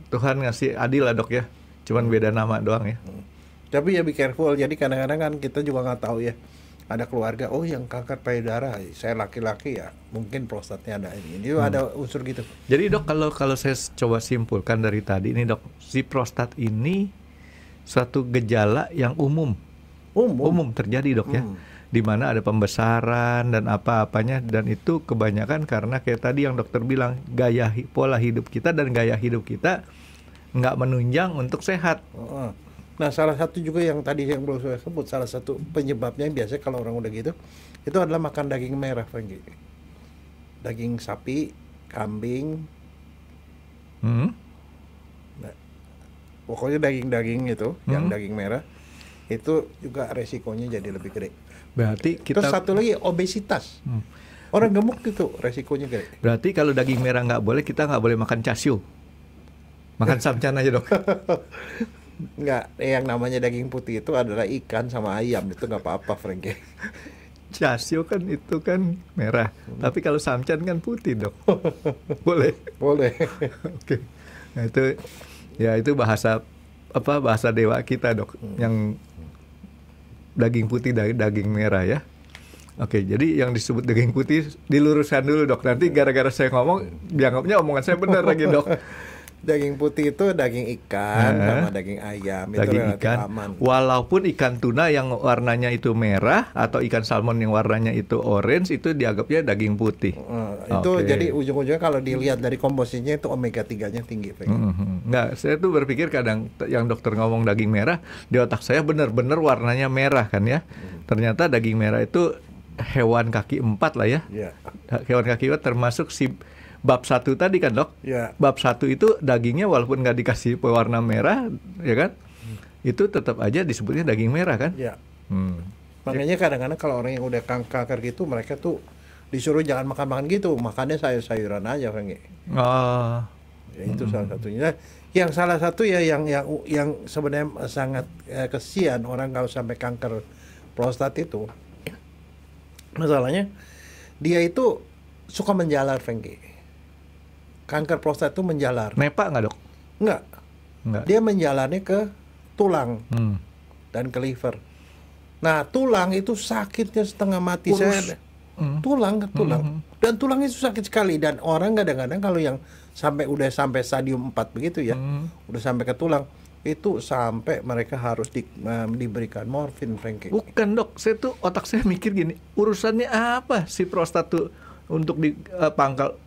Tuhan ngasih adil lah dok ya. Cuman beda nama doang ya. Tapi ya be careful. Jadi kadang-kadang kan kita juga nggak tahu ya. Ada keluarga, oh yang kanker payudara, saya laki-laki ya, mungkin prostatnya ada ini ada unsur gitu. Jadi dok, kalau saya coba simpulkan dari tadi ini dok, si prostat ini suatu gejala yang umum terjadi dok ya, di mana ada pembesaran dan apa-apanya, dan itu kebanyakan karena kayak tadi yang dokter bilang, pola hidup kita dan gaya hidup kita nggak menunjang untuk sehat. Nah salah satu juga yang tadi yang belum saya sebut, salah satu penyebabnya biasanya kalau orang udah gitu, itu adalah makan daging merah, Franky. Daging sapi, kambing, nah, pokoknya daging-daging itu, yang daging merah, itu juga resikonya jadi lebih gede. Berarti kita. Terus satu lagi obesitas. Orang gemuk itu resikonya gede. Berarti kalau daging merah nggak boleh, kita nggak boleh makan chashu. Makan samcan aja dok. Enggak, yang namanya daging putih itu adalah ikan sama ayam, itu nggak apa-apa Franky. Casio kan itu kan merah, tapi kalau Samcan kan putih dok. Boleh? Boleh. Oke. Nah itu ya itu bahasa bahasa dewa kita dok, yang daging putih daging merah ya. Oke, jadi yang disebut daging putih diluruskan dulu dok. Nanti gara-gara saya ngomong dianggapnya omongan saya benar lagi dok. Daging putih itu daging ikan sama daging ayam, daging itu relatif ikan. aman. Walaupun ikan tuna yang warnanya itu merah atau ikan salmon yang warnanya itu orange itu dianggapnya daging putih. Itu jadi ujung-ujungnya kalau dilihat dari komposisinya itu omega 3-nya tinggi. Nggak, saya tuh berpikir kadang yang dokter ngomong daging merah, di otak saya benar-benar warnanya merah kan ya. Ternyata daging merah itu hewan kaki 4 lah ya. Hewan kaki 4 termasuk si bab 1 tadi kan dok. Bab 1 itu dagingnya walaupun nggak dikasih pewarna merah ya kan, itu tetap aja disebutnya daging merah kan. Makanya kadang-kadang kalau orang yang udah kanker gitu, mereka tuh disuruh jangan makan-makan gitu, makannya sayur-sayuran aja kan. Ya, itu salah satunya. Yang salah satu ya yang sebenarnya sangat kesian orang kalau sampai kanker prostat itu, masalahnya dia itu suka menjalar, Frankie. Kanker prostat itu menjalar. Nepa nggak dok? Nggak. Dia menjalarnya ke tulang dan ke liver. Nah tulang itu sakitnya setengah mati. Tulang. Dan tulang itu sakit sekali. Dan orang kadang-kadang kalau yang udah sampai stadium 4 begitu ya, udah sampai ke tulang, itu sampai mereka harus diberikan morfin, Frankie. Bukan dok, otak saya mikir gini, urusannya apa si prostat tuh untuk di pangkal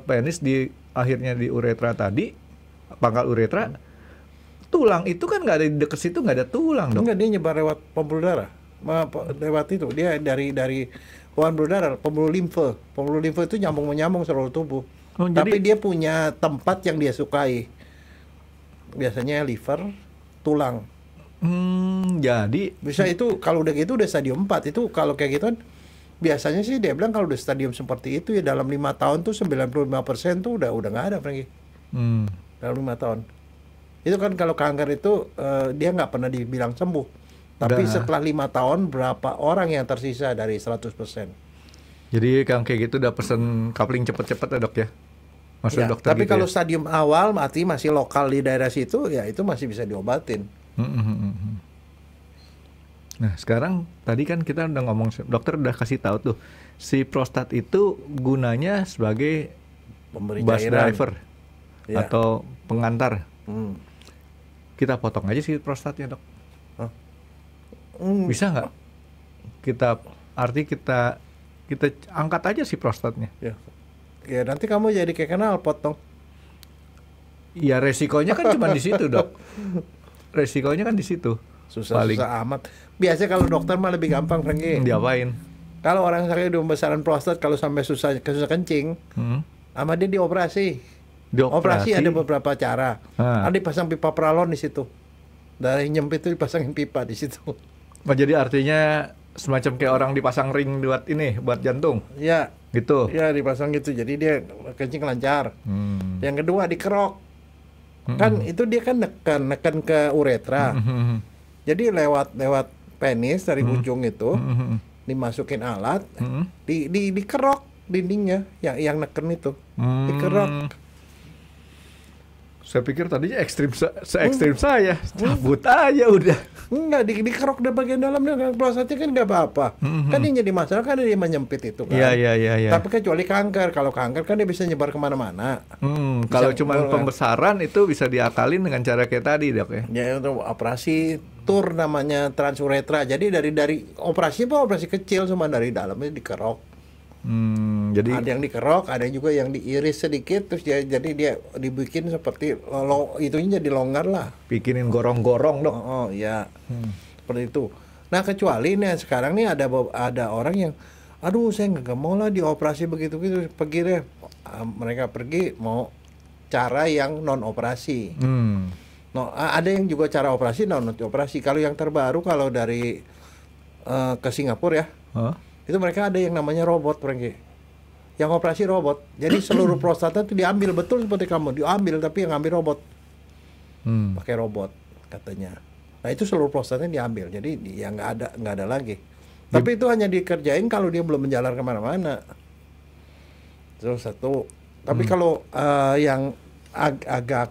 penis di akhirnya di uretra tadi, pangkal uretra, tulang itu kan nggak ada di dekat situ, nggak ada tulang dok. Enggak, dia nyebar lewat pembuluh darah, lewat itu dia dari pembuluh darah, pembuluh limfe itu menyambung seluruh tubuh. Tapi dia punya tempat yang dia sukai, biasanya liver, tulang. Jadi bisa itu kalau udah gitu udah stadium 4 itu kalau kayak gitu kan. Biasanya sih dia bilang kalau udah stadium seperti itu ya dalam 5 tahun tuh 95% tuh udah nggak ada, Frankie. Dalam 5 tahun. Itu kan kalau kanker itu dia nggak pernah dibilang sembuh. Tapi setelah 5 tahun berapa orang yang tersisa dari 100%. Jadi kalau kayak gitu udah pesen coupling cepet-cepet ya dok ya? Maksud ya, dokter tapi gitu kalau ya? stadium awal masih lokal di daerah situ ya itu masih bisa diobatin. Nah sekarang tadi kan kita udah ngomong, dokter udah kasih tahu tuh si prostat itu gunanya sebagai pemberi bus cairan, driver atau pengantar. Kita potong aja si prostatnya dok. Bisa nggak? Kita angkat aja si prostatnya. Ya nanti kamu jadi kayak knalpot dong. Ya resikonya kan cuma di situ dok. Resikonya kan di situ. Susah amat. Biasanya kalau dokter mah lebih gampang, Frankie. Diapain? Kalau orang sakit pembesaran prostat, kalau sampai susah kencing, sama dia dioperasi. Operasi ada beberapa cara. Ada dipasang pipa pralon di situ. Dari nyempit itu dipasangin pipa di situ. Jadi artinya semacam kayak orang dipasang ring buat jantung. Ya. Gitu. Ya dipasang gitu. Jadi dia kencing lancar. Yang kedua dikerok. Kan itu dia kan neken ke uretra. Jadi lewat penis dari ujung itu dimasukin alat, dikerok dindingnya yang neken itu, dikerok. Saya pikir tadinya se-ekstrim saya, cabut aja udah. Enggak, dikerok di bagian dalamnya, prostatnya kan nggak apa-apa. Kan yang jadi masalah kan dia menyempit itu kan. Iya. Tapi kecuali kanker, kalau kanker kan dia bisa nyebar kemana-mana. Kalau cuma pembesaran itu bisa diakalin dengan cara kayak tadi dok ya. Ya itu operasi TUR namanya transuretra. Jadi dari operasi kecil cuma dari dalamnya dikerok. Jadi ada yang dikerok, ada juga yang diiris sedikit, terus jadi dia dibikin seperti itunya jadi longgar lah. Bikinin gorong-gorong dok. Iya, seperti itu. Nah kecuali nih sekarang nih ada orang yang, aduh saya nggak mau lah dioperasi begitu pergi deh. Mereka pergi mau cara yang non operasi. Ada yang juga cara operasi non operasi. Kalau yang terbaru kalau dari ke Singapura ya. Itu mereka ada yang namanya robot, Frankie. Yang operasi robot. Jadi seluruh prostatnya itu diambil, betul seperti kamu, diambil tapi yang ngambil robot. Pakai robot katanya. Nah, itu seluruh prostatnya diambil. Jadi ya nggak ada lagi. Tapi itu hanya dikerjain kalau dia belum menjalar kemana-mana. Terus satu. Tapi kalau yang agak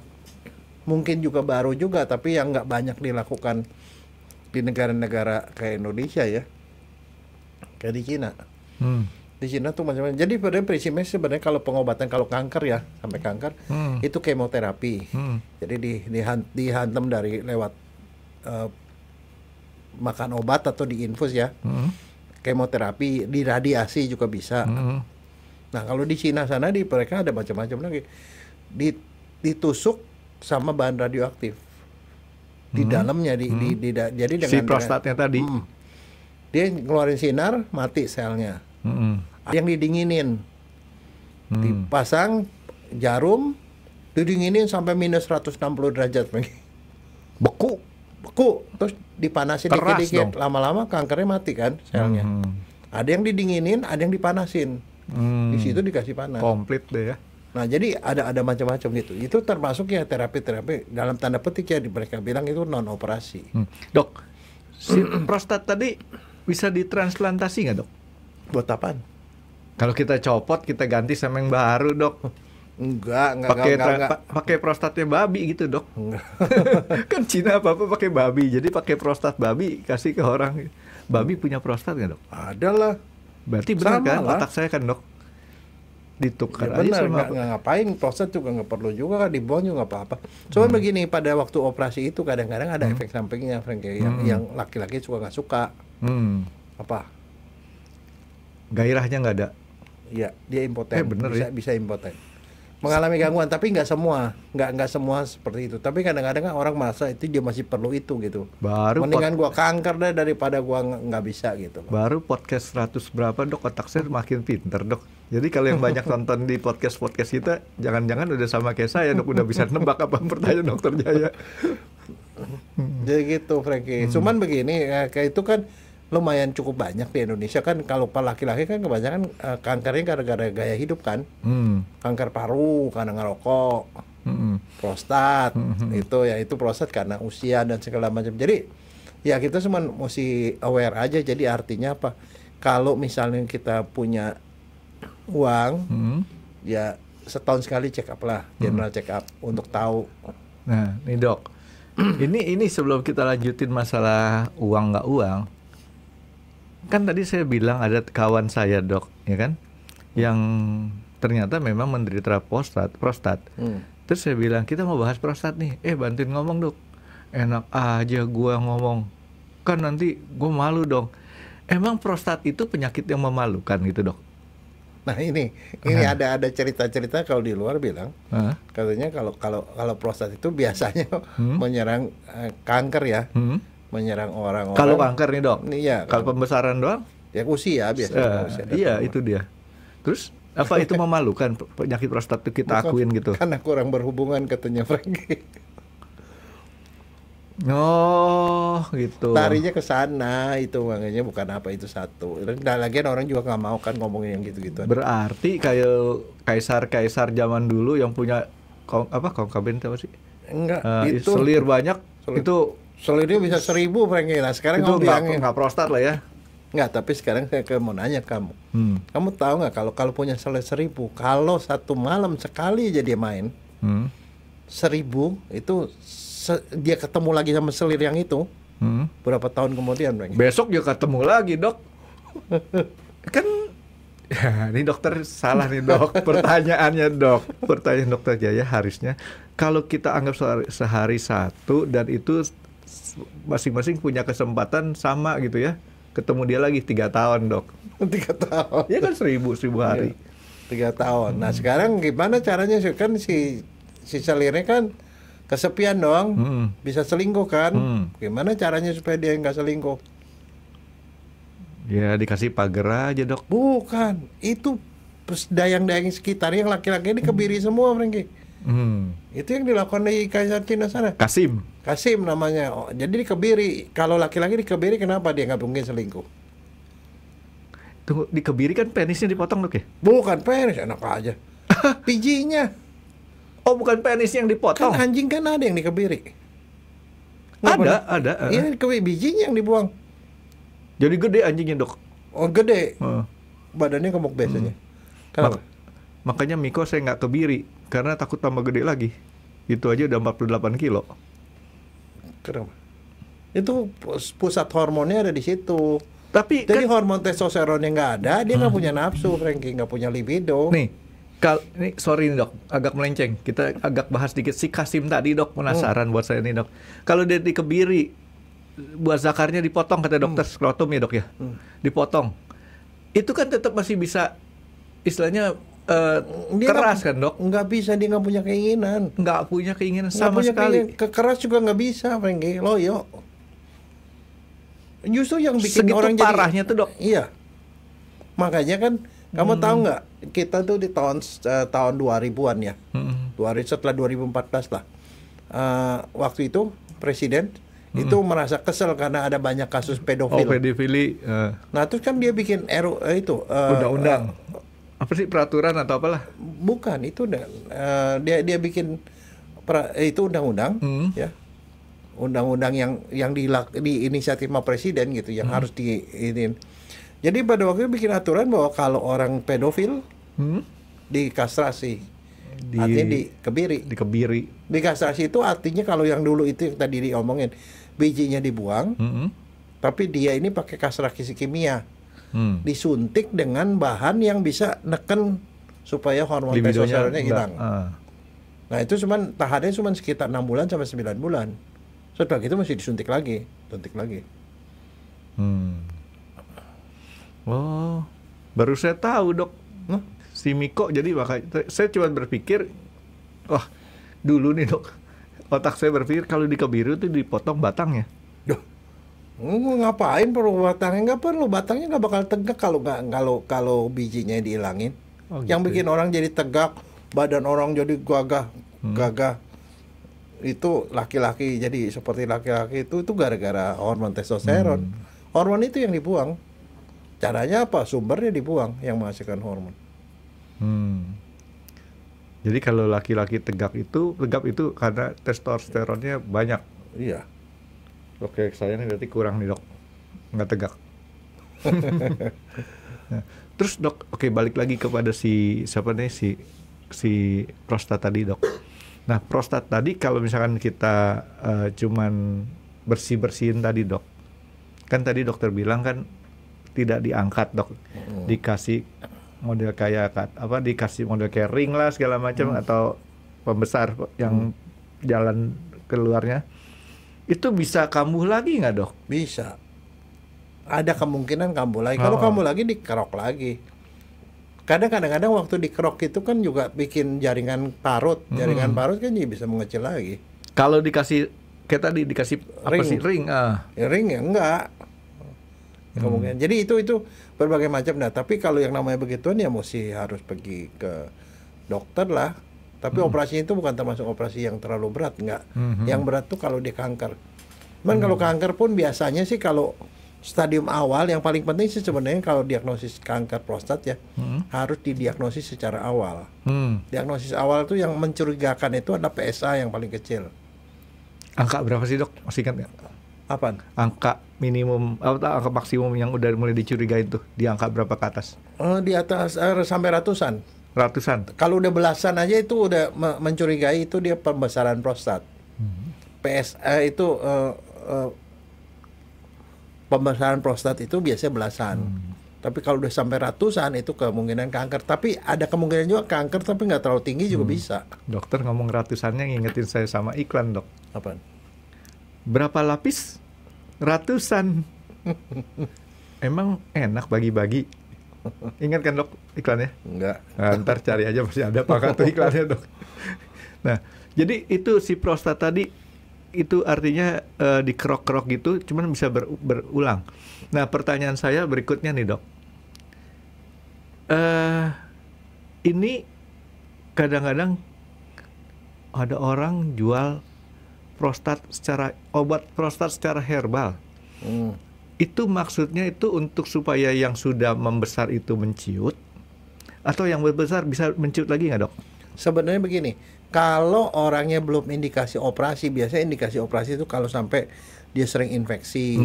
mungkin juga baru juga, tapi yang nggak banyak dilakukan di negara-negara kayak Indonesia ya, kayak di Cina. Di Cina tuh macam-macam. Jadi pada prinsipnya sebenarnya kalau pengobatan, kalau kanker ya, sampai kanker itu kemoterapi. Jadi dihantam dari lewat makan obat atau diinfus ya. Kemoterapi, diradiasi juga bisa. Nah kalau di Cina sana mereka ada macam-macam lagi. Ditusuk sama bahan radioaktif di dalamnya, jadi dengan si prostatnya tadi. Dia ngeluarin sinar, mati selnya. Yang didinginin, dipasang jarum, didinginin sampai minus 160 derajat, beku, terus dipanasin dikit-dikit, lama-lama kankernya mati kan selnya. Ada yang didinginin, ada yang dipanasin, di situ dikasih panas. Komplit deh ya. Nah jadi ada macam-macam gitu. Itu termasuk ya terapi dalam tanda petik ya, mereka bilang itu non operasi. Dok, si prostat tadi bisa ditransplantasi nggak dok? Buat apaan? Kalau kita copot, kita ganti sama yang baru, dok. Enggak. Pakai prostatnya babi gitu, dok. Kan Cina apa pakai babi, jadi pakai prostat babi kasih ke orang. Babi punya prostat nggak dok? Ada lah. Berarti benar kan? Lah. Otak saya kan dok. Ditukar ya aja benar, sama. nggak ngapain, prostat juga nggak perlu juga, dibuang juga nggak apa-apa. Cuma begini, pada waktu operasi itu kadang-kadang ada efek sampingnya, Frank, yang laki-laki juga nggak suka. Apa? Gairahnya nggak ada. Iya, dia impoten. Bener, bisa impoten. Mengalami gangguan, tapi nggak semua seperti itu. Tapi kadang-kadang orang merasa itu dia masih perlu itu gitu. Mendingan gua kanker deh daripada gua nggak bisa gitu. Baru podcast 100 berapa dok, otak saya makin pinter dok. Jadi kalau yang banyak nonton di podcast kita, jangan-jangan udah sama kayak saya dok, udah bisa nebak apa pertanyaan dokter Jaya. Jadi gitu Frankie. Cuman begini, kayak itu kan lumayan cukup banyak di Indonesia kan. Kalau laki-laki kan kebanyakan kankernya gara-gara gaya hidup kan. Kanker paru karena ngerokok, prostat itu prostat karena usia dan segala macam. Jadi ya kita cuma mesti aware aja. Jadi artinya apa? Kalau misalnya kita punya uang, ya setahun sekali check up lah, general check up untuk tahu. Nah, nih dok, ini sebelum kita lanjutin masalah uang nggak uang. Kan tadi saya bilang ada kawan saya dok, ya kan, yang ternyata memang menderita prostat. Terus saya bilang kita mau bahas prostat nih, bantuin ngomong dok. Enak aja gua ngomong, kan nanti gua malu dong. Emang prostat itu penyakit yang memalukan gitu dok? Nah ini ada cerita-cerita kalau di luar bilang, katanya kalau prostat itu biasanya menyerang kanker ya. Menyerang orang-orang. Kalau kanker nih dok? Iya. Kalau pembesaran doang? Ya usia biasanya. Iya itu dia. Terus apa itu memalukan penyakit prostat itu kita akuin gitu? Karena kurang berhubungan katanya Frankie. Oh gitu. Larinya ke sana itu, makanya bukan apa itu satu. Dan lagian orang juga nggak mau kan ngomongin yang gitu-gitu. Berarti kayak kaisar zaman dulu yang punya konkabin apa sih? Enggak. Itu selir banyak. Itu selirnya bisa 1000 Frankie. Nah sekarang itu nggak prostat lah ya. Nggak, tapi sekarang saya mau nanya kamu. Kamu tahu nggak kalau punya selir 1000, kalau satu malam sekali aja dia main, 1000 itu dia ketemu lagi sama selir yang itu, berapa tahun kemudian Frankie? Besok dia ketemu lagi dok. Kan ya, ini dokter salah nih dok. Pertanyaannya dok, pertanyaan dokter Jaya harusnya kalau kita anggap sehari satu dan itu masing-masing punya kesempatan sama gitu ya, ketemu dia lagi 3 tahun dok. 3 tahun. Ya kan 1000 hari. 3 tahun. Nah sekarang gimana caranya kan si selirnya kan kesepian dong, bisa selingkuh kan? Gimana caranya supaya dia nggak selingkuh? Ya dikasih pagar aja dok. Bukan, itu dayang-dayang sekitar yang laki-laki ini kebiri semua Frankie. Itu yang dilakukan di Kaisar Cina sana. Kasim namanya. Jadi dikebiri. Kalau laki-laki dikebiri, kenapa dia nggak mungkin selingkuh? Tunggu, dikebiri kan penisnya dipotong dok ya? Bukan penis, enak aja. Pijinya. Oh bukan penis yang dipotong? Kan anjing kan ada yang dikebiri. Ada. Iya, bijinya yang dibuang. Jadi gede anjingnya dok. Oh gede, badannya gemuk biasanya. Kenapa? Makanya Miko saya nggak kebiri karena takut tambah gede lagi. Itu aja udah 48 kilo. Kenapa? Itu pusat hormonnya ada di situ. Tapi jadi kan, hormon testosteronnya nggak ada, dia nggak punya nafsu, Frankie, nggak punya libido. Nih, ini sorry nih dok, agak melenceng. Kita agak bahas dikit si Kasim tadi dok, penasaran buat saya nih dok. Kalau dia dikebiri, buat zakarnya dipotong kata dokter skrotum ya dok ya, dipotong. Itu kan tetap masih bisa, istilahnya dia keras kan dok? Nggak bisa, dia nggak punya keinginan. Nggak punya keinginan Nggak sama punya sekali. Keras juga nggak bisa, Frankie, loyo. Justru yang bikin segitu orang parahnya jadi, tuh dok. Iya. Makanya kan kamu tahu nggak, kita tuh di tahun 2000-an ya. 2000 setelah 2014 lah. Waktu itu presiden itu merasa kesel karena ada banyak kasus pedofil. Pedofili. Nah, terus kan dia bikin undang-undang. Apa sih, peraturan atau apalah? Bukan, itu dia bikin itu undang-undang ya. Undang-undang yang di inisiatif sama presiden gitu, yang harus diinin. Jadi pada waktu itu bikin aturan bahwa kalau orang pedofil dikastrasi, artinya dikebiri. Dikastrasi itu artinya kalau yang dulu itu yang tadi diomongin, bijinya dibuang, tapi dia ini pakai kastrasi kimia, disuntik dengan bahan yang bisa neken supaya hormon testosteronnya hilang. Nah itu tahannya cuma sekitar 6 bulan sampai 9 bulan. Setelah itu masih disuntik lagi, Oh, baru saya tahu dok. Si Miko jadi saya cuma berpikir, wah dulu nih dok, otak saya berpikir kalau dikebiri itu dipotong batangnya. Ngapain perlu batangnya? Nggak perlu, batangnya nggak bakal tegak kalau bijinya dihilangin. Yang bikin orang jadi tegak, badan orang jadi gagah. Itu laki-laki jadi seperti laki-laki itu gara-gara hormon testosteron. Hormon itu yang dibuang. Caranya apa? Sumbernya dibuang yang menghasilkan hormon. Jadi kalau laki-laki tegap itu karena testosteronnya banyak. Iya. Oke, saya ini berarti kurang nih dok, nggak tegak. Nah, terus dok, oke, balik lagi kepada si prostat tadi dok. Nah, prostat tadi kalau misalkan kita cuman bersihin tadi dok, kan tadi dokter bilang kan tidak diangkat dok, dikasih model kayak dikasih model kayak ring lah segala macam atau pembesar yang jalan keluarnya, itu bisa kambuh lagi nggak dok? Bisa, ada kemungkinan kambuh lagi. Kalau kambuh lagi dikerok lagi. Kadang-kadang waktu dikerok itu kan juga bikin jaringan parut. Jaringan parut kan jadi bisa mengecil lagi. Kalau dikasih, kayak tadi dikasih ring? Ring ya enggak. Kemungkinan. Jadi itu berbagai macam. Nah, tapi kalau yang namanya begituan ya mesti harus pergi ke dokter lah. Tapi operasinya itu bukan termasuk operasi yang terlalu berat, enggak. Yang berat tuh kalau dia kanker. Cuman kalau kanker pun biasanya sih kalau stadium awal, yang paling penting sih sebenarnya kalau diagnosis kanker prostat ya, harus didiagnosis secara awal. Diagnosis awal itu yang mencurigakan itu ada PSA yang paling kecil. Angka berapa sih dok? Masih ingat nggak? Apaan? Angka minimum atau angka maksimum yang udah mulai dicurigai itu di angka berapa ke atas? Di atas sampai ratusan. Kalau udah belasan aja itu udah mencurigai itu dia pembesaran prostat. PSA itu pembesaran prostat itu biasanya belasan. Tapi kalau udah sampai ratusan itu kemungkinan kanker. Tapi ada kemungkinan juga kanker tapi nggak terlalu tinggi juga bisa. Dokter ngomong ratusannya ngingetin saya sama iklan dok. Apaan? Berapa lapis? Ratusan. Emang enak bagi-bagi. Ingat kan dok iklannya? Enggak. Nah, ntar cari aja masih ada pakai tuh iklannya dok. Nah, jadi itu si prostat tadi itu artinya dikerok-kerok gitu, cuman bisa berulang. Nah, pertanyaan saya berikutnya nih dok. Ini kadang-kadang ada orang jual obat prostat secara herbal. Itu maksudnya itu untuk supaya yang sudah membesar itu menciut, atau yang besar bisa menciut lagi nggak dok? Sebenarnya begini, kalau orangnya belum indikasi operasi, biasanya indikasi operasi itu kalau sampai dia sering infeksi,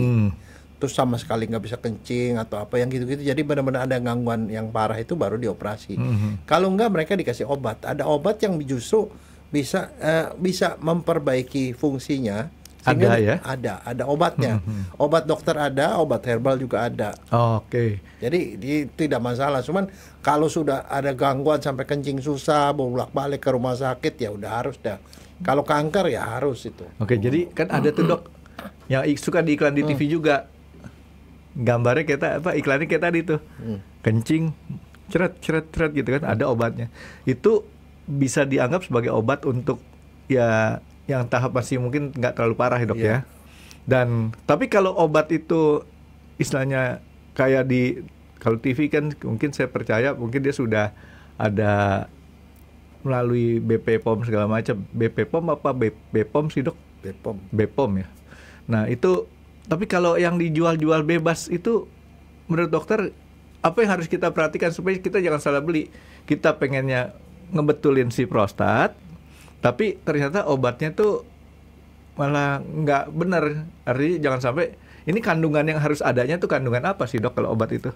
terus sama sekali nggak bisa kencing atau apa yang gitu-gitu. Jadi benar-benar ada gangguan yang parah itu baru dioperasi. Kalau enggak mereka dikasih obat. Ada obat yang justru bisa memperbaiki fungsinya. Ada ya? Ada obatnya. Obat dokter ada, obat herbal juga ada. Oke. Jadi tidak masalah. Cuman kalau sudah ada gangguan sampai kencing susah, bolak-balik ke rumah sakit ya udah harus dah. Kalau kanker ya harus itu. Oke, jadi kan ada tuh dok yang suka di iklan di TV juga. Gambarnya iklannya kayak tadi tuh. Kencing, ceret gitu kan, ada obatnya. Itu bisa dianggap sebagai obat untuk ya yang tahap masih mungkin nggak terlalu parah ya dok ya. Dan tapi kalau obat itu istilahnya kayak kalau TV kan mungkin saya percaya mungkin dia sudah ada melalui BP POM segala macam. BP POM apa BPOM sih dok? BPOM ya. Nah itu, tapi kalau yang dijual-jual bebas itu menurut dokter apa yang harus kita perhatikan supaya kita jangan salah beli? Kita pengennya ngebetulin si prostat, tapi ternyata obatnya tuh malah nggak benar. Artinya jangan sampai ini kandungan yang harus adanya tuh kandungan apa sih dok kalau obat itu?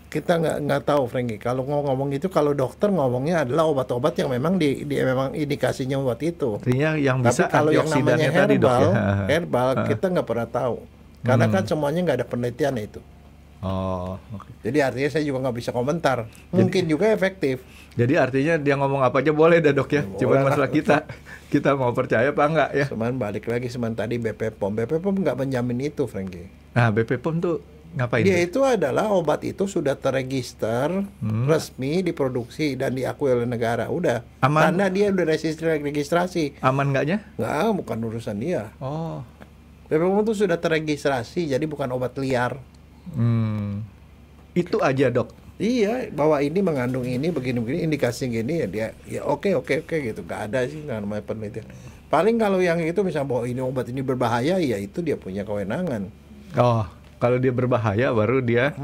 Kita nggak tahu Frankie. Kalau ngomong itu, kalau dokter ngomongnya adalah obat-obat yang memang memang indikasinya buat itu. Artinya yang bisa tapi kalau yang namanya tadi, dok, ya? herbal kita nggak pernah tahu. Karena kan semuanya nggak ada penelitian itu. Oh, okay. Jadi artinya saya juga nggak bisa komentar. Mungkin juga efektif. Jadi artinya dia ngomong apa aja boleh dah dok ya. Cuma masalah kita mau percaya apa enggak ya. Cuman balik lagi tadi BP POM nggak menjamin itu Frankie. Nah BP POM tuh ngapain? Dia itu adalah obat itu sudah terregister resmi, diproduksi dan diakui oleh negara. Udah. Aman? Karena dia udah registrasi. Aman enggaknya? Nggak, bukan urusan dia. Oh. BP POM itu sudah terregistrasi, jadi bukan obat liar. Itu aja dok. Iya, bahwa ini mengandung ini begini indikasi gini ya dia ya oke gitu. Nggak ada sih namanya penelitian. Paling kalau yang itu misalnya bahwa ini obat ini berbahaya, ya itu dia punya kewenangan. Oh, kalau dia berbahaya baru dia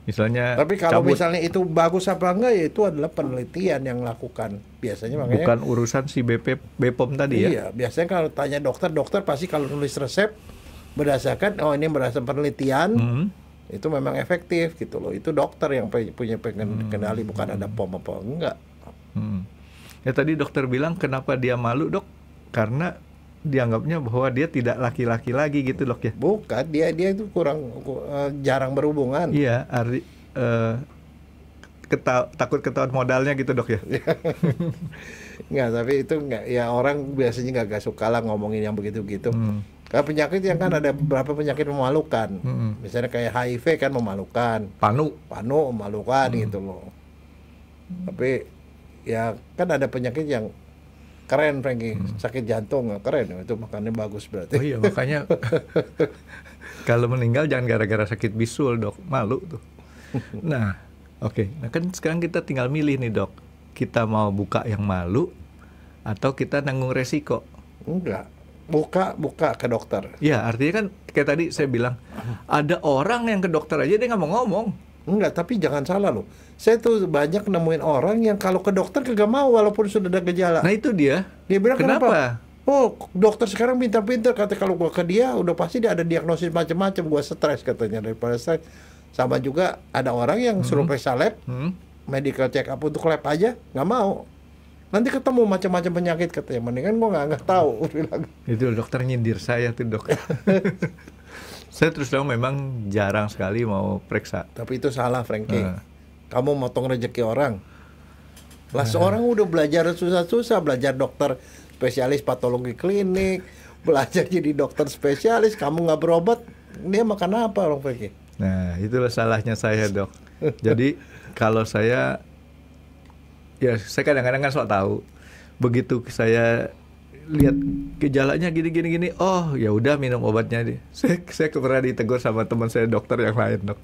misalnya. Tapi kalau cabut. misalnya itu bagus apa enggak, ya itu adalah penelitian yang lakukan. Biasanya makanya bukan urusan si BPOM tadi ya. Iya, biasanya kalau tanya dokter pasti kalau nulis resep berdasarkan ini berdasarkan penelitian. Itu memang efektif gitu loh. Itu dokter yang punya kendali, bukan ada POM apa enggak. Ya tadi dokter bilang kenapa dia malu dok? Karena dianggapnya bahwa dia tidak laki-laki lagi gitu dok ya? Bukan, dia itu jarang berhubungan. Iya, takut ketahuan modalnya gitu dok ya? Enggak, tapi itu enggak. Ya orang biasanya nggak suka lah ngomongin yang begitu-gitu. Karena penyakit yang kan ada beberapa penyakit memalukan. Misalnya kayak HIV kan memalukan. Panu memalukan gitu loh. Tapi ya kan ada penyakit yang keren Frankie. Sakit jantung nggak keren, itu makannya bagus berarti. Oh iya, makanya kalau meninggal jangan gara-gara sakit bisul dok, malu tuh. Nah, oke. Nah kan sekarang kita tinggal milih nih dok. Kita mau buka yang malu atau kita nanggung resiko? Enggak. Buka ke dokter. Ya, artinya kan kayak tadi saya bilang, ada orang yang ke dokter aja dia nggak mau ngomong. Enggak, tapi jangan salah loh. Saya tuh banyak nemuin orang yang kalau ke dokter kagak mau walaupun sudah ada gejala. Nah itu dia. Dia bilang kenapa? Oh, dokter sekarang pintar-pintar, kata kalau gua ke dia udah pasti dia ada diagnosis macam-macam, gua stres katanya. Daripada stres. Sama juga ada orang yang suruh periksa lab, medical check up untuk lab aja nggak mau. Nanti ketemu macam-macam penyakit katanya, mendingan gua nggak tahu. Itu dokter nyindir saya tuh dok. Saya terus terang memang jarang sekali mau periksa. Tapi itu salah Frankie. Kamu motong rezeki orang. Lah seorang udah belajar susah-susah, belajar dokter spesialis patologi klinik, belajar jadi dokter spesialis, kamu nggak berobat, dia makan apa orang Frankie? Nah itulah salahnya saya dok. Jadi kalau saya kadang-kadang kan sok tahu. Begitu saya lihat gejalanya gini, oh ya udah minum obatnya deh. Saya pernah ditegur sama teman saya dokter yang lain dok.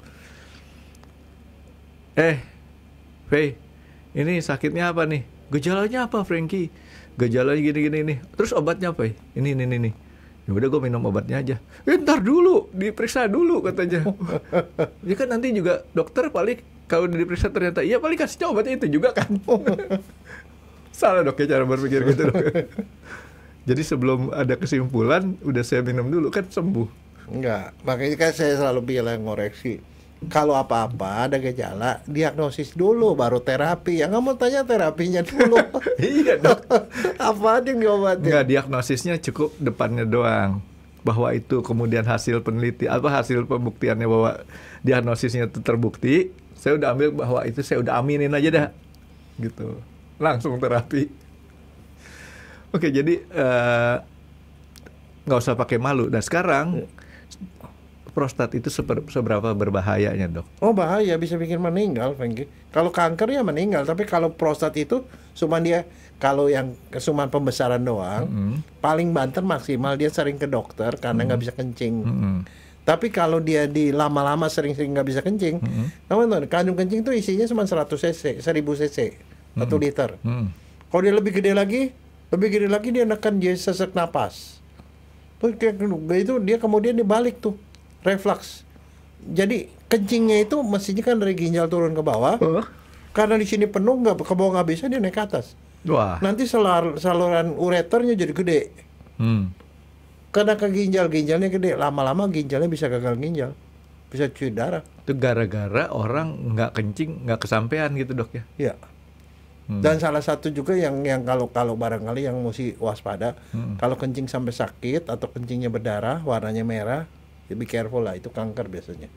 Faye, ini sakitnya apa nih? Gejalanya apa Frankie? Gejalanya gini nih. Terus obatnya apa? Ini. Ya udah gue minum obatnya aja. Ntar dulu, diperiksa dulu katanya. Ya kan nanti juga dokter paling kalau diperiksa ternyata iya paling kasihnya obatnya itu juga kan. Salah dok ya cara berpikir gitu dok. Jadi sebelum ada kesimpulan udah saya minum dulu kan sembuh. Enggak, makanya kan saya selalu bilang ngoreksi. Kalau apa-apa ada gejala, diagnosis dulu baru terapi. Yang kamu tanya terapinya dulu. Iya dok. Apa yang diobatin? Enggak, diagnosisnya cukup depannya doang. Bahwa itu kemudian hasil hasil pembuktiannya bahwa diagnosisnya itu terbukti. Saya udah ambil bahwa itu saya udah aminin aja dah. Gitu. Langsung terapi. Oke, jadi nggak usah pakai malu. Dan sekarang prostat itu seberapa berbahayanya dok? Oh bahaya, bisa bikin meninggal, Frankie. Kalau kanker ya meninggal, tapi kalau prostat itu cuma dia, kalau yang cuma pembesaran doang, paling banter maksimal dia sering ke dokter karena nggak bisa kencing. Tapi kalau dia di lama-lama sering-sering nggak bisa kencing, kamu tahu kandung kencing itu isinya cuma 100 cc, 1000 cc, 1 liter. Kalau dia lebih gede lagi dia nekan dia sesak napas. Itu dia kemudian dibalik tuh. Reflux. Jadi kencingnya itu mestinya kan dari ginjal turun ke bawah. Karena di sini penuh ke bawah nggak bisa, dia naik ke atas. Wah. Nanti saluran ureternya jadi gede. Karena ke ginjalnya gede, lama-lama ginjalnya bisa gagal ginjal, bisa cuci darah. Itu gara-gara orang nggak kencing, nggak kesampean gitu dok ya? Iya. Dan salah satu juga yang kalau barangkali yang mesti waspada, kalau kencing sampai sakit atau kencingnya berdarah, warnanya merah, ya be careful lah, itu kanker biasanya.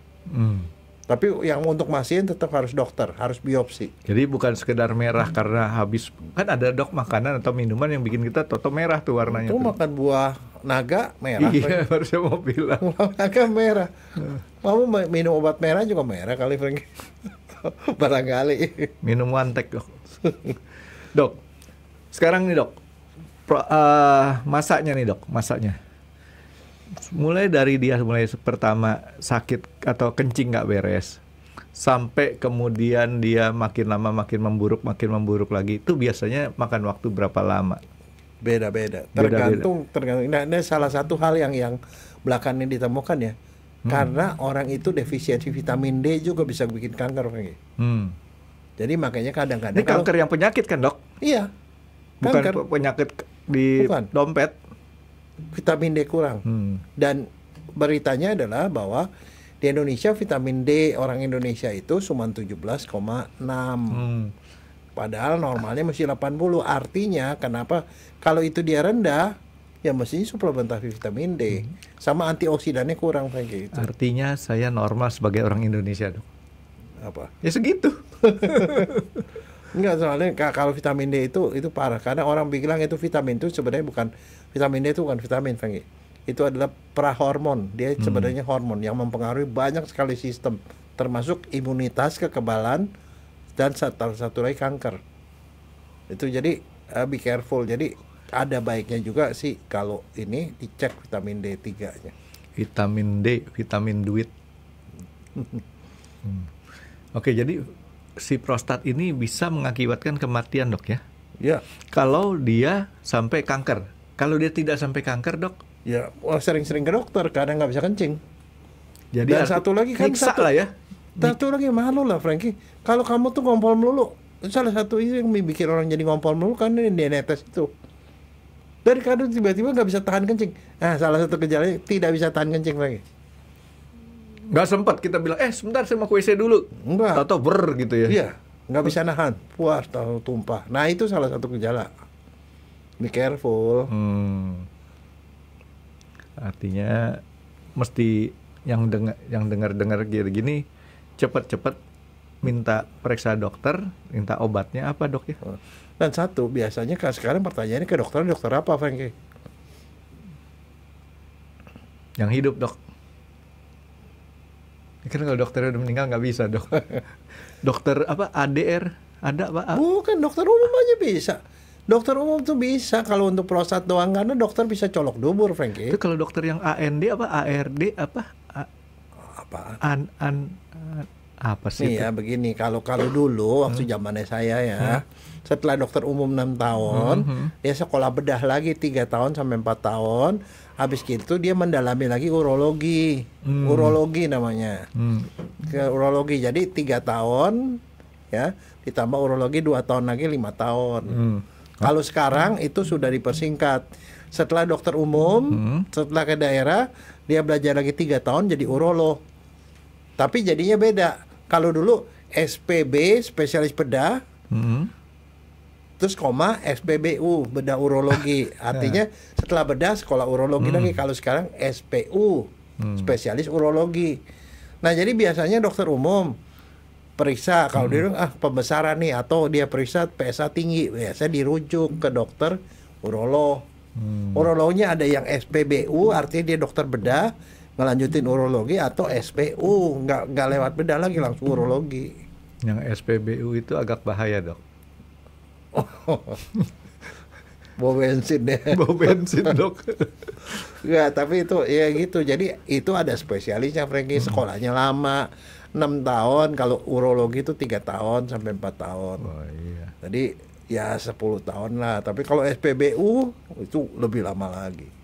Tapi yang untuk pasien tetap harus dokter, harus biopsi. Jadi bukan sekedar merah karena habis, kan ada dok makanan atau minuman yang bikin kita toto merah tuh warnanya. Itu tuh. makan buah naga merah. Iya, baru saya mau bilang. Buah naga merah. Kamu minum obat merah juga merah kali, Frankie. Barangkali. Minum Wantek dok. Dok, sekarang nih dok, masaknya nih dok, masaknya. Mulai dari dia pertama sakit atau kencing nggak beres, sampai kemudian dia makin lama makin memburuk lagi, itu biasanya makan waktu berapa lama? Beda-beda. Tergantung. Nah, ini salah satu hal yang belakangan ditemukan ya. Karena orang itu defisiensi vitamin D juga bisa bikin kanker. Jadi makanya kadang-kadang. Ini kanker yang penyakit kan dok? Iya. Bukan Kanker. penyakit di dompet. Vitamin D kurang. Dan beritanya adalah bahwa di Indonesia vitamin D orang Indonesia itu cuma 17,6. Padahal normalnya mesti 80. Artinya kenapa kalau itu dia rendah, ya mestinya suplementasi vitamin D. Sama antioksidannya kurang kayak gitu. Artinya saya normal sebagai orang Indonesia dok. Apa? Ya segitu. Enggak, soalnya kalau vitamin D itu parah. Karena orang bilang itu vitamin itu sebenarnya bukan, vitamin D itu bukan vitamin, Frankie. Itu adalah prahormon. Dia sebenarnya hormon yang mempengaruhi banyak sekali sistem, termasuk imunitas, kekebalan, dan satu lagi kanker. Itu jadi be careful. Jadi ada baiknya juga sih kalau ini dicek vitamin D3-nya. Vitamin D, vitamin duit. Oke, jadi si prostat ini bisa mengakibatkan kematian dok ya? Ya. Kalau dia sampai kanker. Kalau dia tidak sampai kanker dok? Ya, sering-sering ke dokter karena nggak bisa kencing. Jadi dan satu lagi kan lah ya. Satu lagi malu lah, Frankie. Kalau kamu tuh ngompol melulu, salah satu itu yang bikin orang jadi ngompol melulu kan ini DNA test itu. Dari kadang tiba-tiba nggak bisa tahan kencing. Nah, salah satu gejalanya tidak bisa tahan kencing lagi. Nggak sempat kita bilang, sebentar saya mau ke WC dulu. Enggak. Tahu gitu ya. Iya, nggak bisa nahan, puas tahu tumpah. Nah itu salah satu gejala. Be careful. Artinya mesti yang dengar gini cepat minta periksa dokter, minta obatnya apa dok ya? Dan satu biasanya kan sekarang pertanyaannya ke dokter apa, Frankie? Yang hidup dok. Kan kalau dokternya udah meninggal nggak bisa dok. Dokter apa ADR ada pak? Bukan, dokter umum aja bisa. Dokter umum tuh bisa kalau untuk prostat doang, karena dokter bisa colok dubur, Frankie. Itu kalau dokter yang AND apa ARD apa? Apa sih? Nih ya begini, kalau dulu waktu zamannya saya ya, setelah dokter umum 6 tahun, dia sekolah bedah lagi 3 tahun sampai 4 tahun. Habis gitu dia mendalami lagi urologi. Urologi namanya. Ke urologi. Jadi 3 tahun ya, ditambah urologi 2 tahun lagi 5 tahun. Kalau sekarang itu sudah dipersingkat. Setelah dokter umum, setelah ke daerah, dia belajar lagi 3 tahun jadi urolog. Tapi jadinya beda. Kalau dulu SPB spesialis bedah, terus koma SPBU bedah urologi. Artinya setelah bedah sekolah urologi lagi. Kalau sekarang SPU spesialis urologi. Nah jadi biasanya dokter umum periksa kalau dia pembesaran nih atau dia periksa PSA tinggi, biasanya dirujuk ke dokter urolog. Urolognya ada yang SPBU, artinya dia dokter bedah ngelanjutin urologi, atau SPU nggak lewat bedah lagi langsung urologi. Yang SPBU itu agak bahaya, Dok. Bau bensin deh. Bau bensin, Dok. Ya tapi itu ya gitu. Jadi itu ada spesialisnya, Frankie. Sekolahnya lama 6 tahun. Kalau urologi itu 3 tahun sampai 4 tahun. Oh iya. Jadi ya 10 tahun lah. Tapi kalau SPBU itu lebih lama lagi.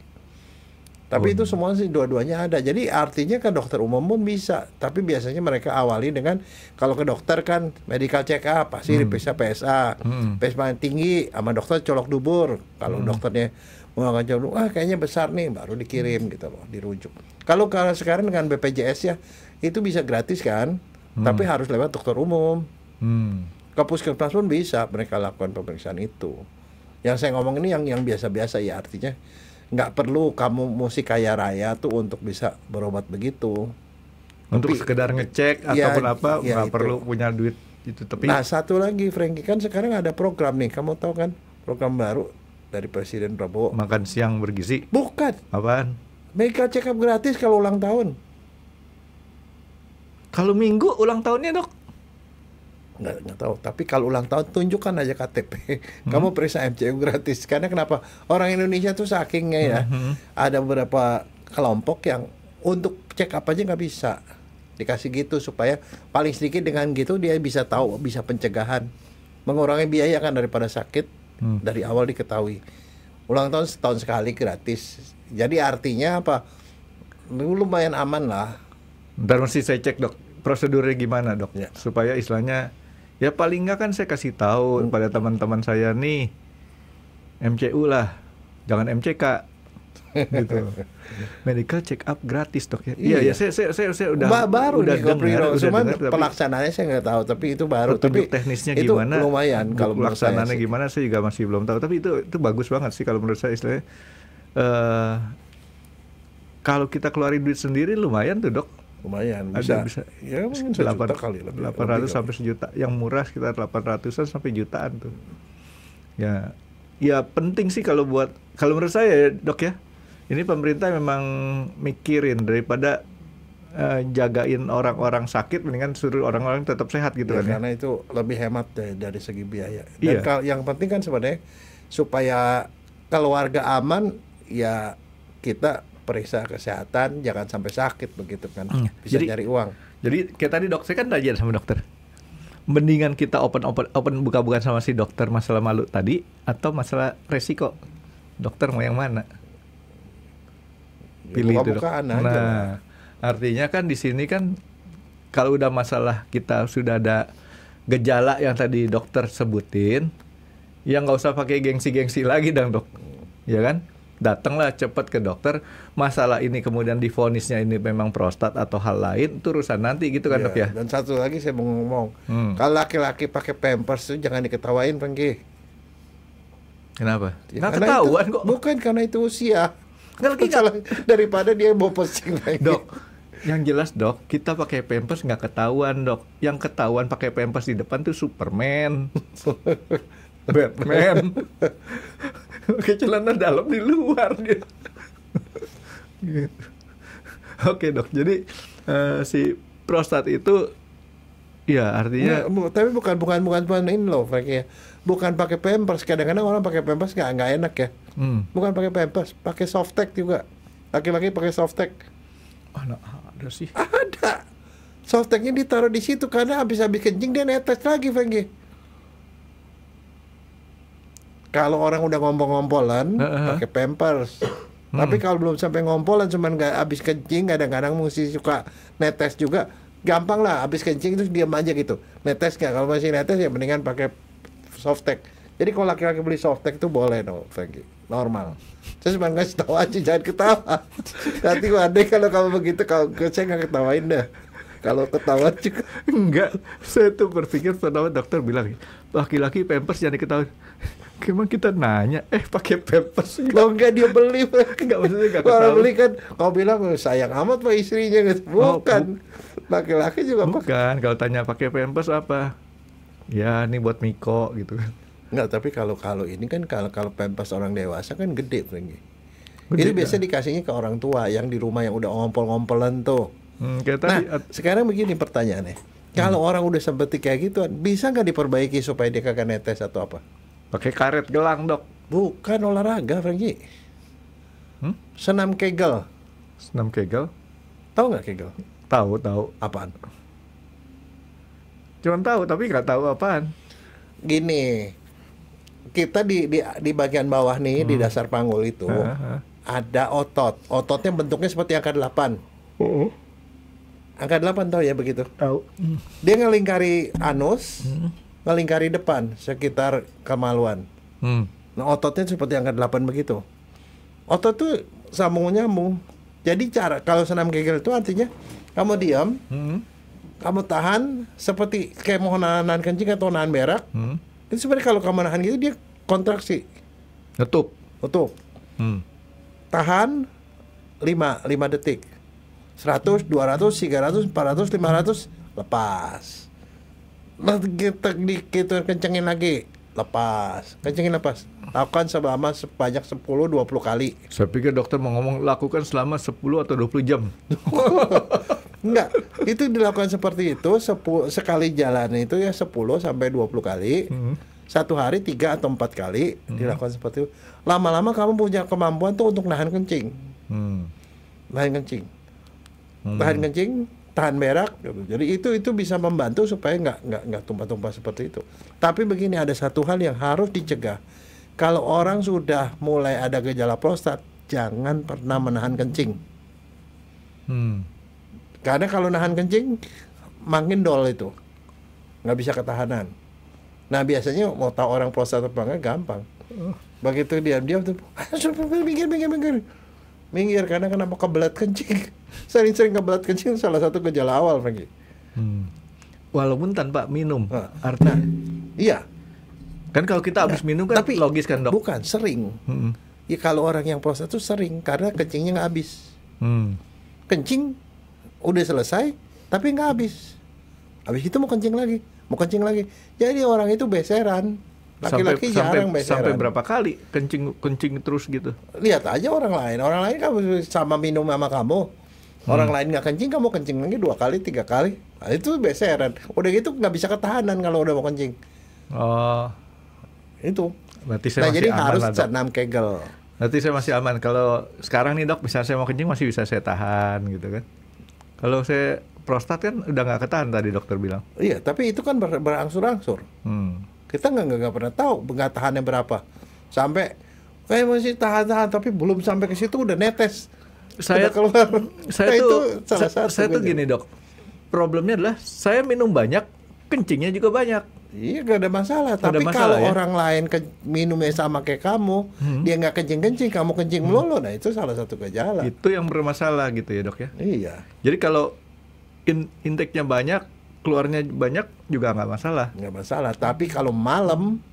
Tapi itu semua sih dua-duanya ada. Jadi artinya ke dokter umum pun bisa. Tapi biasanya mereka awali dengan, kalau ke dokter kan medical check up, pasti diperiksa PSA. PSA tinggi sama dokter colok dubur. Kalau dokternya mau ngajak dulu, kayaknya besar nih, baru dikirim gitu loh, dirujuk. Kalau sekarang dengan BPJS ya, itu bisa gratis kan. Tapi harus lewat dokter umum. Ke puskesmas pun bisa mereka lakukan pemeriksaan itu. Yang saya ngomong ini yang biasa-biasa ya, artinya nggak perlu kamu mesti kaya raya tuh untuk bisa berobat begitu. Untuk sekedar ngecek ataupun apa, nggak perlu punya duit itu. Tapi nah satu lagi, Frankie, kan sekarang ada program nih, kamu tahu kan, program baru dari Presiden Prabowo. Makan siang bergizi. Bukan. Apaan? Medical check up gratis kalau ulang tahun. Kalau minggu ulang tahunnya, Dok? Nggak tahu, tapi kalau ulang tahun tunjukkan aja KTP. Kamu periksa MCU gratis. Karena kenapa? Orang Indonesia tuh sakingnya ya, ada beberapa kelompok yang untuk check up aja nggak bisa, dikasih gitu supaya paling sedikit dengan gitu dia bisa tahu, bisa pencegahan, mengurangi biaya kan daripada sakit. Dari awal diketahui. Ulang tahun setahun sekali gratis. Jadi artinya apa? Lumayan aman lah. Ntar mesti saya cek, Dok, prosedurnya gimana, Dok, ya, supaya istilahnya ya paling nggak kan saya kasih tahu pada teman-teman saya nih, MCU lah, jangan MCK gitu. Medical check up gratis, Dok ya. Iya, saya udah baru udah dengar, cuman tapi pelaksanaannya saya nggak tahu, tapi itu baru. Tapi teknisnya itu gimana? Lumayan kalau pelaksanaannya gimana saya juga masih belum tahu. Tapi itu bagus banget sih kalau menurut saya, istilahnya. Kalau kita keluarin duit sendiri lumayan tuh, Dok. Lumayan bisa. Ya mungkin 800 kali lebih. 800 sampai sejuta. Yang murah sekitar 800-an sampai jutaan tuh. Ya penting sih kalau menurut saya, Dok ya. Ini pemerintah memang mikirin daripada jagain orang-orang sakit, mendingan suruh orang-orang tetap sehat gitu ya, kan ya. Karena itu lebih hemat dari segi biaya. Dan yang penting kan sebenarnya supaya keluarga aman, ya kita periksa kesehatan, jangan sampai sakit begitu kan. Bisa nyari uang. Jadi kayak tadi, Dok, saya kan tanya sama dokter, mendingan kita open buka-bukaan sama si dokter masalah malu tadi atau masalah resiko. Dokter mau yang mana? Pilih itu, Dok. Nah, artinya kan di sini kan kalau udah masalah kita sudah ada gejala yang tadi dokter sebutin, ya nggak usah pakai gengsi-gengsi lagi dong, Dok. Ya kan? Datanglah cepat ke dokter. Masalah ini kemudian divonisnya ini memang prostat atau hal lain, itu urusan nanti gitu kan, Dok ya. Dan satu lagi saya mau ngomong, kalau laki-laki pakai pampers itu jangan diketawain, Pengki. Kenapa? Ya, nggak ketahuan kok. Bukan karena itu usia. Daripada dia mau posting lagi. Dok, yang jelas, Dok, kita pakai pampers nggak ketahuan, Dok. Yang ketahuan pakai pampers di depan tuh Superman, Batman. Pakai celana dalam di luar dia. Gitu. Oke, Dok. Jadi si prostat itu ya artinya tapi bukan ini loh, Frank ya. Bukan pakai pampers. Kadang-kadang orang pakai pampers nggak enak ya. Bukan pakai pampers, pakai softtek juga. Laki-laki pakai softtek. Ada sih. Ada. Softteknya ditaruh di situ karena habis kencing dia netes lagi, Frank. Kalau orang udah ngompol-ngompolan pakai pampers. Tapi kalau belum sampai ngompolan, cuman nggak habis kencing, kadang-kadang mesti suka netes juga. Gampang lah, habis kencing terus diam aja gitu. Netes nggak? Kalau masih netes ya mendingan pakai softtek. Jadi kalau laki-laki beli softtek itu boleh dong, Frankie. normal. Saya cuma ngasih tahu aja, jangan ketawa. Nanti andai kalau kamu begitu, saya nggak ketawain dah. Kalau ketawa juga Enggak, saya tuh berpikir pertama dokter bilang laki-laki pampers jangan diketahui. Gimana kita nanya, pakai pampers? lo enggak dia beli. Enggak, maksudnya enggak Kalau ketahui. beli kan kau bilang sayang amat sama istrinya, bukan. Laki-laki juga Bukan, kalau tanya pakai pampers apa? Ya, ini buat Miko gitu kan. Enggak, tapi kalau ini kan kalau pampers orang dewasa kan gede, Franky. Gede, Itu biasa dikasihnya ke orang tua yang di rumah yang udah ngompol-ngompolan tuh. Kayak Nah, tadi sekarang begini pertanyaannya. Kalau orang udah seperti kayak gitu, bisa nggak diperbaiki supaya dia kagak netes atau apa? pakai karet gelang, Dok. Bukan olahraga, Franky. Senam kegel. Senam kegel? Tahu nggak kegel? Tahu. Apaan? Cuman tahu tapi nggak tahu apaan. Gini, kita di bagian bawah nih, di dasar panggul itu ada otot. Ototnya bentuknya seperti angka 8. Angka 8 tahu ya begitu? Tahu. Dia ngelingkari anus, ngelingkari depan sekitar kemaluan. Nah, ototnya seperti angka 8 begitu. Otot tuh sambung nyambung. Jadi kalau senam kegel itu artinya kamu diam, kamu tahan seperti kayak mau nahan kencing atau nahan berak. Itu sebenarnya kalau kamu nahan gitu dia kontraksi. Nutup. Tahan 5 detik. 100, 200, 300, 400, 500, lepas. Kita kencengin lagi, lepas. Kencengin lepas. Lakukan sebanyak 10-20 kali. Saya pikir dokter mau ngomong lakukan selama 10 atau 20 jam. Enggak, itu dilakukan seperti itu sekali jalan itu ya 10 sampai 20 kali. Satu hari 3 atau 4 kali dilakukan seperti itu. Lama-lama kamu punya kemampuan tuh untuk nahan kencing. Nahan kencing. Tahan kencing, tahan berak gitu. Jadi itu bisa membantu supaya nggak tumpah-tumpah seperti itu. Tapi begini, ada satu hal yang harus dicegah. Kalau orang sudah mulai ada gejala prostat, jangan pernah menahan kencing. Karena kalau nahan kencing makin dol itu, nggak bisa ketahanan. Nah, biasanya mau tahu orang prostat apa enggak gampang. Begitu diam-diam tuh, minggir karena kenapa kebelat kencing. Sering-sering kebelat kencing salah satu gejala awal, Franky. Walaupun tanpa minum. Artinya, iya. Kan kalau kita habis minum kan tapi logis kan, Dok? Bukan, sering. Ya kalau orang yang prostat itu sering karena kencingnya nggak habis. Kencing udah selesai tapi nggak habis. Habis itu mau kencing lagi. Jadi orang itu beseran. Laki-laki jarang beseran. Sampai berapa kali kencing terus gitu? Lihat aja orang lain kamu sama minum sama kamu. Orang lain nggak kencing, kamu kencing lagi 2 kali, 3 kali. Nah, itu beseran. Udah gitu nggak bisa ketahanan kalau udah mau kencing. Oh, itu. Berarti saya masih jadi aman harus lah, Dok. senam kegel. Berarti saya masih aman. Kalau sekarang nih, Dok, misalnya saya mau kencing masih bisa saya tahan gitu kan. Kalau saya prostat kan udah nggak ketahan tadi dokter bilang. Iya, tapi itu kan berangsur-angsur. Kita nggak pernah tahu nggak tahannya berapa. Sampai kayak masih tahan tapi belum sampai ke situ udah netes. Saya udah keluar. saya Nah, tuh itu salah satu. saya tuh gini, Dok. Problemnya adalah saya minum banyak, kencingnya juga banyak. Iya, gak ada masalah. Nggak ada Tapi masalah, kalau ya? orang lain minumnya sama kayak kamu, dia nggak kencing-kencing, kamu kencing melulu, nah itu salah satu gejala. Itu yang bermasalah gitu ya, Dok ya. Iya. Jadi kalau intake-nya banyak, keluarnya banyak juga nggak masalah. Nggak masalah. Tapi kalau malam,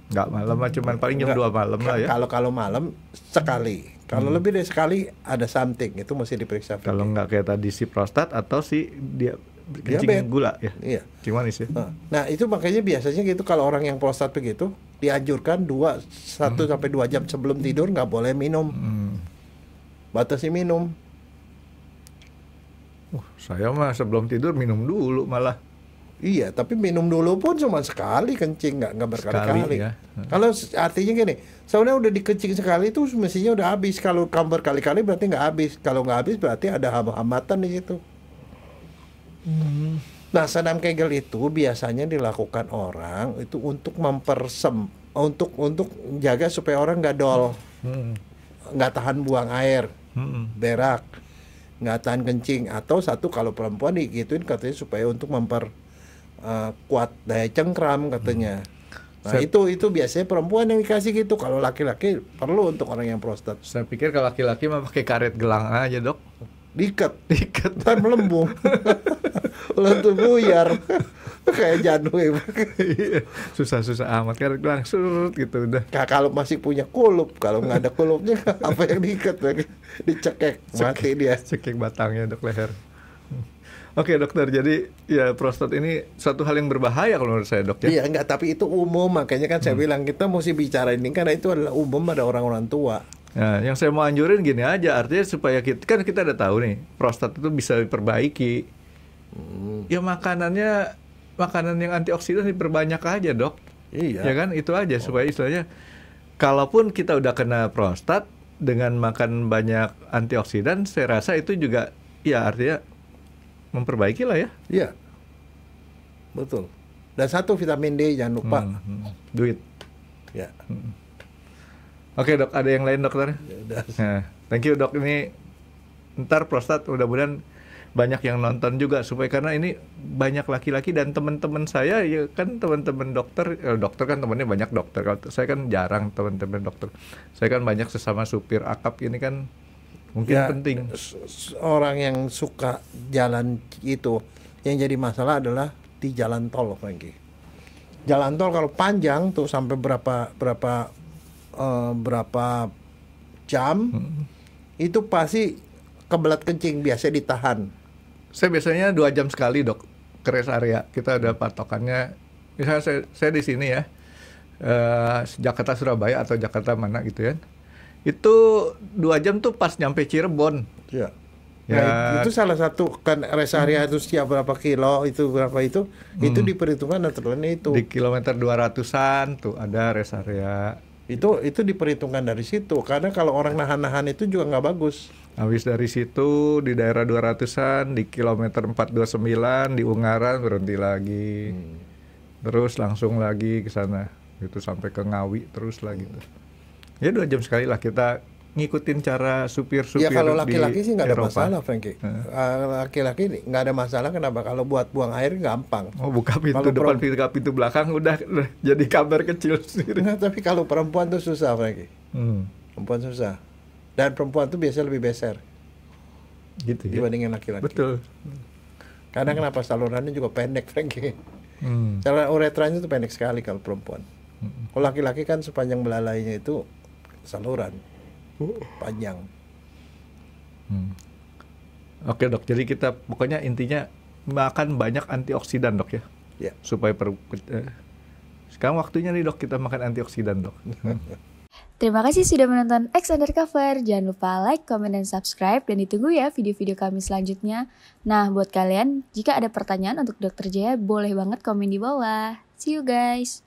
Nggak malam, cuman paling jam 2 malam lah ya. Kalau malam sekali. Kalau lebih dari sekali ada something, itu mesti diperiksa. Kalau nggak kayak tadi si prostat atau si dia kencing Diabetes. gula ya. Iya. Gimana sih? Nah, itu makanya biasanya gitu kalau orang yang prostat begitu dianjurkan 1 sampai 2 jam sebelum tidur nggak boleh minum. Batasi minum. Saya mah sebelum tidur minum dulu malah. Iya, tapi minum dulu pun cuma sekali kencing, nggak berkali-kali. Sekali, ya. Kalau artinya gini, sebenarnya udah dikencing sekali itu mestinya udah habis. Kalau kamu berkali-kali berarti nggak habis. Kalau nggak habis berarti ada hambatan di situ. Nah, senam kegel itu biasanya dilakukan orang itu untuk untuk jaga supaya orang nggak dol, nggak tahan buang air, berak, nggak tahan kencing, atau satu kalau perempuan digituin katanya supaya untuk kuat daya cengkram katanya. Nah, itu biasanya perempuan yang dikasih gitu. Kalau laki-laki perlu untuk orang yang prostat. Saya pikir kalau laki-laki mah pakai karet gelang aja, Dok. Diikat Diikat. kan melembung. Lentur buyar. Kayak janwe. Susah-susah amat karet gelang surut gitu udah. Nah, kalau masih punya kulup, kalau nggak ada kulupnya apa yang diikat lagi? Dicekek, mati dia. Cekik batangnya, Dok, leher. Oke, dokter, jadi ya prostat ini suatu hal yang berbahaya kalau menurut saya, Dok, ya. Iya, enggak, tapi itu umum, makanya kan saya bilang kita mesti bicara ini karena itu adalah umum pada orang-orang tua. Nah, yang saya mau anjurin gini aja, artinya supaya kita udah tahu nih, prostat itu bisa diperbaiki. Ya makanan yang antioksidan diperbanyak aja, Dok. Iya. Ya kan, itu aja supaya istilahnya kalaupun kita udah kena prostat dengan makan banyak antioksidan, saya rasa itu juga ya artinya memperbaiki lah ya. Iya. Betul. Dan satu vitamin D jangan lupa. Duit. Ya. Oke, Dok, ada yang lain, dokter? Ya udah. Nah, thank you, Dok. Ini ntar prostat mudah-mudahan banyak yang nonton juga supaya karena ini banyak laki-laki dan teman-teman saya ya kan teman-teman dokter kan temannya banyak dokter. Kalau saya kan jarang teman-teman dokter. Saya kan banyak sesama supir akap ini kan mungkin Ya, penting. Orang yang suka jalan itu yang jadi masalah adalah di jalan tol, Frankie. Jalan tol kalau panjang tuh sampai berapa jam itu pasti kebelat kencing, biasa ditahan. Saya biasanya 2 jam sekali, Dok, ke rest area. Kita ada patokannya. Misalnya saya di sini ya, Jakarta Surabaya atau Jakarta mana gitu ya. Itu 2 jam tuh pas nyampe Cirebon. Ya. Ya. Nah, itu salah satu kan rest area itu setiap berapa kilo itu itu diperhitungkan aturannya itu. Di kilometer 200-an tuh ada rest area. Itu diperhitungkan dari situ karena kalau orang nahan-nahan itu juga nggak bagus. Habis dari situ di daerah 200-an di kilometer 429 di Ungaran berhenti lagi. Terus langsung lagi ke sana. Itu sampai ke Ngawi terus lagi tuh. Ya 2 jam sekali lah kita ngikutin cara supir-supir. Ya kalau laki-laki sih nggak ada Eropa. masalah, Frankie. Laki-laki nggak ada masalah, kenapa? Kalau buat buang air gampang. Oh, buka pintu Kalau depan, pintu belakang udah jadi kabar kecil sendiri. Nah, tapi kalau perempuan tuh susah, Frankie. Perempuan susah. Dan perempuan tuh biasanya lebih beser Gitu ya. dibandingin laki-laki. Betul. Karena kenapa salurannya juga pendek, Frankie. Saluran uretranya tuh pendek sekali kalau perempuan. Kalau laki-laki kan sepanjang belalainya itu saluran panjang. Oke, Dok, jadi kita pokoknya intinya makan banyak antioksidan, Dok, ya. Ya. Supaya sekarang waktunya nih, Dok, kita makan antioksidan, Dok. Terima kasih sudah menonton X Undercover. Jangan lupa like, comment, dan subscribe. Dan ditunggu ya video-video kami selanjutnya. Nah, buat kalian, jika ada pertanyaan untuk Dr. Jaya, boleh banget komen di bawah. See you guys!